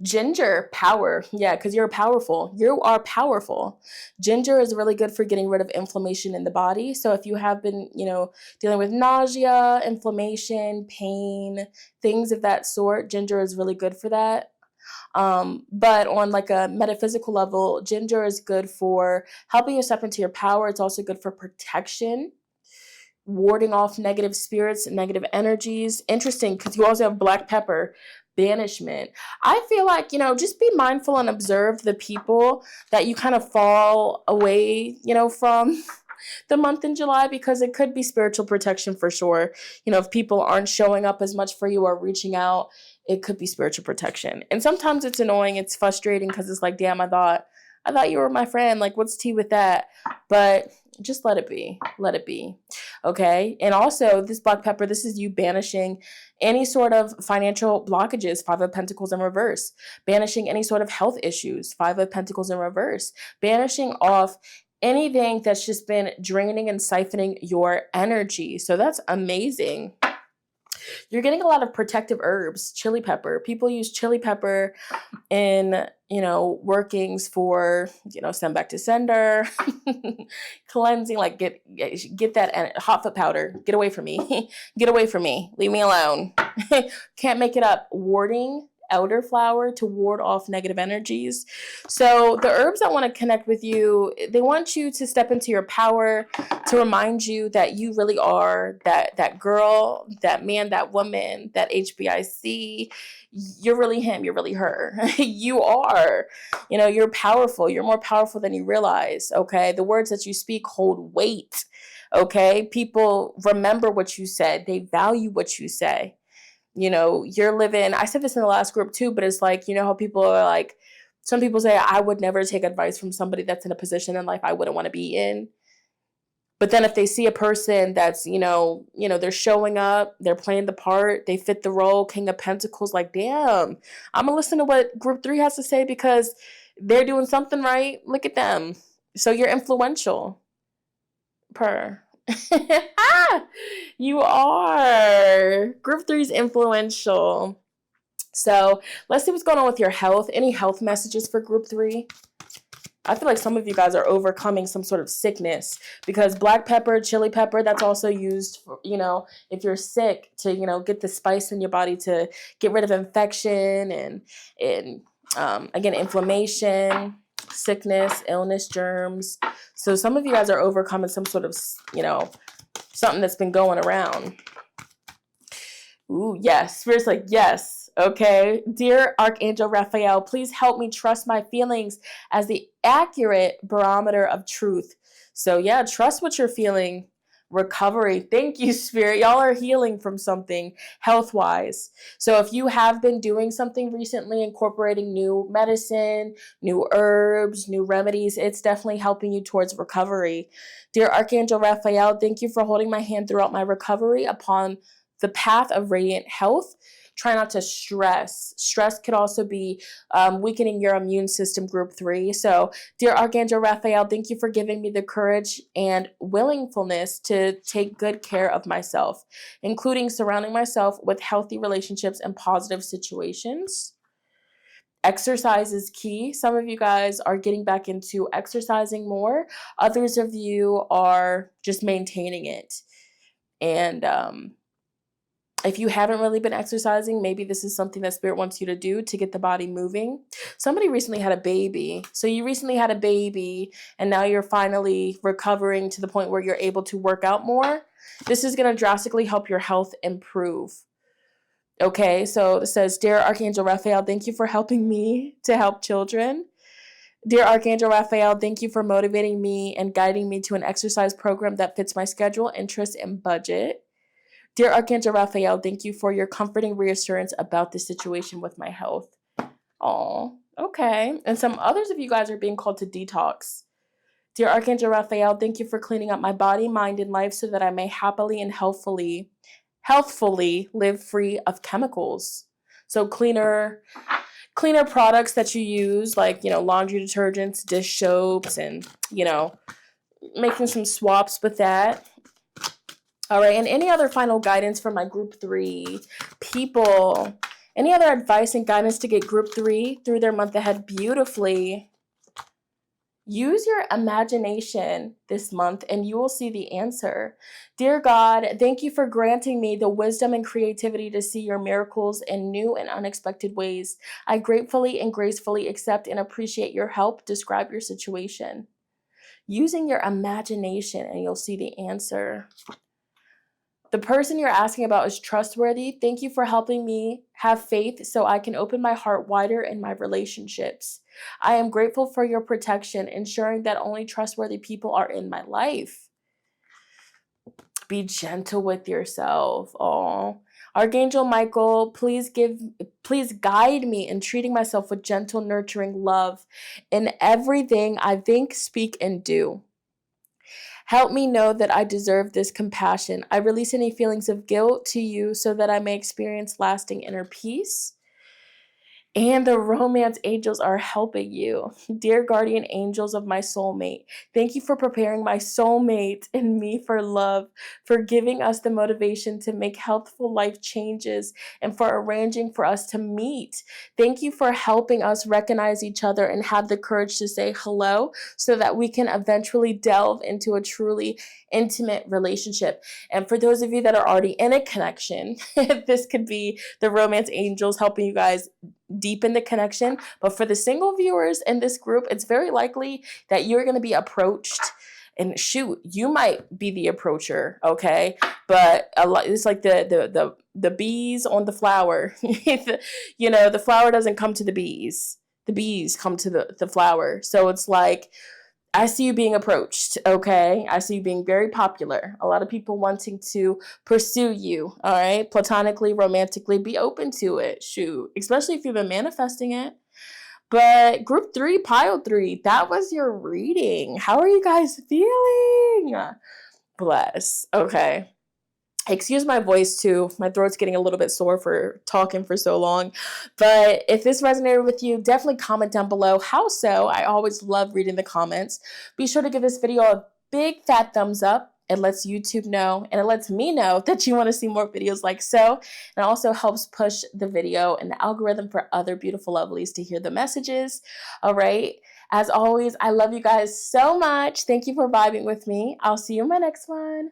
Ginger, power. Yeah, because you're powerful. You are powerful. Ginger is really good for getting rid of inflammation in the body. So if you have been, dealing with nausea, inflammation, pain, things of that sort, ginger is really good for that. But on like a metaphysical level, ginger is good for helping you step into your power. It's also good for protection, warding off negative spirits and negative energies. Interesting, because you also have black pepper, banishment. I feel like, just be mindful and observe the people that you kind of fall away, from the month in July, because it could be spiritual protection for sure. If people aren't showing up as much for you or reaching out, it could be spiritual protection. And sometimes it's annoying, it's frustrating, because it's like, damn, I thought you were my friend. Like, what's tea with that? But just let it be. Let it be. Okay. And also, this black pepper, this is you banishing any sort of financial blockages, 5 of Pentacles in reverse. Banishing any sort of health issues, 5 of Pentacles in reverse. Banishing off anything that's just been draining and siphoning your energy. So that's amazing. You're getting a lot of protective herbs, chili pepper. People use chili pepper in, workings for, send back to sender, cleansing, like get that hot foot powder. Get away from me. Get away from me. Leave me alone. Can't make it up. Warding, elderflower to ward off negative energies. So the herbs that want to connect with you, they want you to step into your power, to remind you that you really are that girl, that man, that woman, that HBIC. You're really him. You're really her. You are. You're powerful. You're more powerful than you realize. Okay. The words that you speak hold weight. Okay. People remember what you said. They value what you say. You're living, I said this in the last group too, but it's like, how people are like, some people say, I would never take advice from somebody that's in a position in life I wouldn't want to be in. But then if they see a person that's, they're showing up, they're playing the part, they fit the role, King of Pentacles, like, damn, I'm going to listen to what group 3 has to say because they're doing something right. Look at them. So you're influential. You are. Group 3 is influential. So let's see what's going on with your health. Any health messages for group 3? I feel like some of you guys are overcoming some sort of sickness, because black pepper, chili pepper, that's also used for, if you're sick, to, get the spice in your body to get rid of infection and again, inflammation, sickness, illness, germs. So some of you guys are overcoming some sort of, something that's been going around. Ooh, yes. Spirit's like, yes. Okay. Dear Archangel Raphael, please help me trust my feelings as the accurate barometer of truth. So yeah, trust what you're feeling. Recovery. Thank you, Spirit. Y'all are healing from something health-wise. So if you have been doing something recently, incorporating new medicine, new herbs, new remedies, it's definitely helping you towards recovery. Dear Archangel Raphael, thank you for holding my hand throughout my recovery upon the path of radiant health. Try not to stress. Stress could also be weakening your immune system, group 3. So, dear Archangel Raphael, thank you for giving me the courage and willingness to take good care of myself, including surrounding myself with healthy relationships and positive situations. Exercise is key. Some of you guys are getting back into exercising more. Others of you are just maintaining it. And if you haven't really been exercising, maybe this is something that Spirit wants you to do to get the body moving. Somebody recently had a baby. So you recently had a baby and now you're finally recovering to the point where you're able to work out more. This is going to drastically help your health improve. Okay, so it says, Dear Archangel Raphael, thank you for helping me to help children. Dear Archangel Raphael, thank you for motivating me and guiding me to an exercise program that fits my schedule, interests, and budget. Dear Archangel Raphael, thank you for your comforting reassurance about the situation with my health. Oh, okay. And some others of you guys are being called to detox. Dear Archangel Raphael, thank you for cleaning up my body, mind, and life so that I may happily and healthfully live free of chemicals. So cleaner products that you use, like, laundry detergents, dish soaps, and, making some swaps with that. All right, and any other final guidance for my group 3 people? Any other advice and guidance to get group 3 through their month ahead beautifully? Use your imagination this month and you will see the answer. Dear God, thank you for granting me the wisdom and creativity to see your miracles in new and unexpected ways. I gratefully and gracefully accept and appreciate your help. Describe your situation. Using your imagination and you'll see the answer. The person you're asking about is trustworthy. Thank you for helping me have faith so I can open my heart wider in my relationships. I am grateful for your protection, ensuring that only trustworthy people are in my life. Be gentle with yourself. Oh, Archangel Michael, please guide me in treating myself with gentle, nurturing love in everything I think, speak, and do. Help me know that I deserve this compassion. I release any feelings of guilt to you so that I may experience lasting inner peace. And the romance angels are helping you. Dear guardian angels of my soulmate, thank you for preparing my soulmate and me for love, for giving us the motivation to make healthful life changes, and for arranging for us to meet. Thank you for helping us recognize each other and have the courage to say hello so that we can eventually delve into a truly intimate relationship. And for those of you that are already in a connection, this could be the romance angels helping you guys deepen the connection. But for the single viewers in this group, it's very likely that you're going to be approached. And shoot, you might be the approacher, okay? But a lot, it's like the bees on the flower. The flower doesn't come to the bees. The bees come to the flower. So it's like, I see you being approached, okay? I see you being very popular. A lot of people wanting to pursue you, all right? Platonically, romantically, be open to it. Shoot, especially if you've been manifesting it. But group 3, pile 3, that was your reading. How are you guys feeling? Bless. Okay. Excuse my voice too. My throat's getting a little bit sore for talking for so long. But if this resonated with you, definitely comment down below how so. I always love reading the comments. Be sure to give this video a big fat thumbs up. It lets YouTube know and it lets me know that you want to see more videos like so. And it also helps push the video and the algorithm for other beautiful lovelies to hear the messages. All right. As always, I love you guys so much. Thank you for vibing with me. I'll see you in my next one.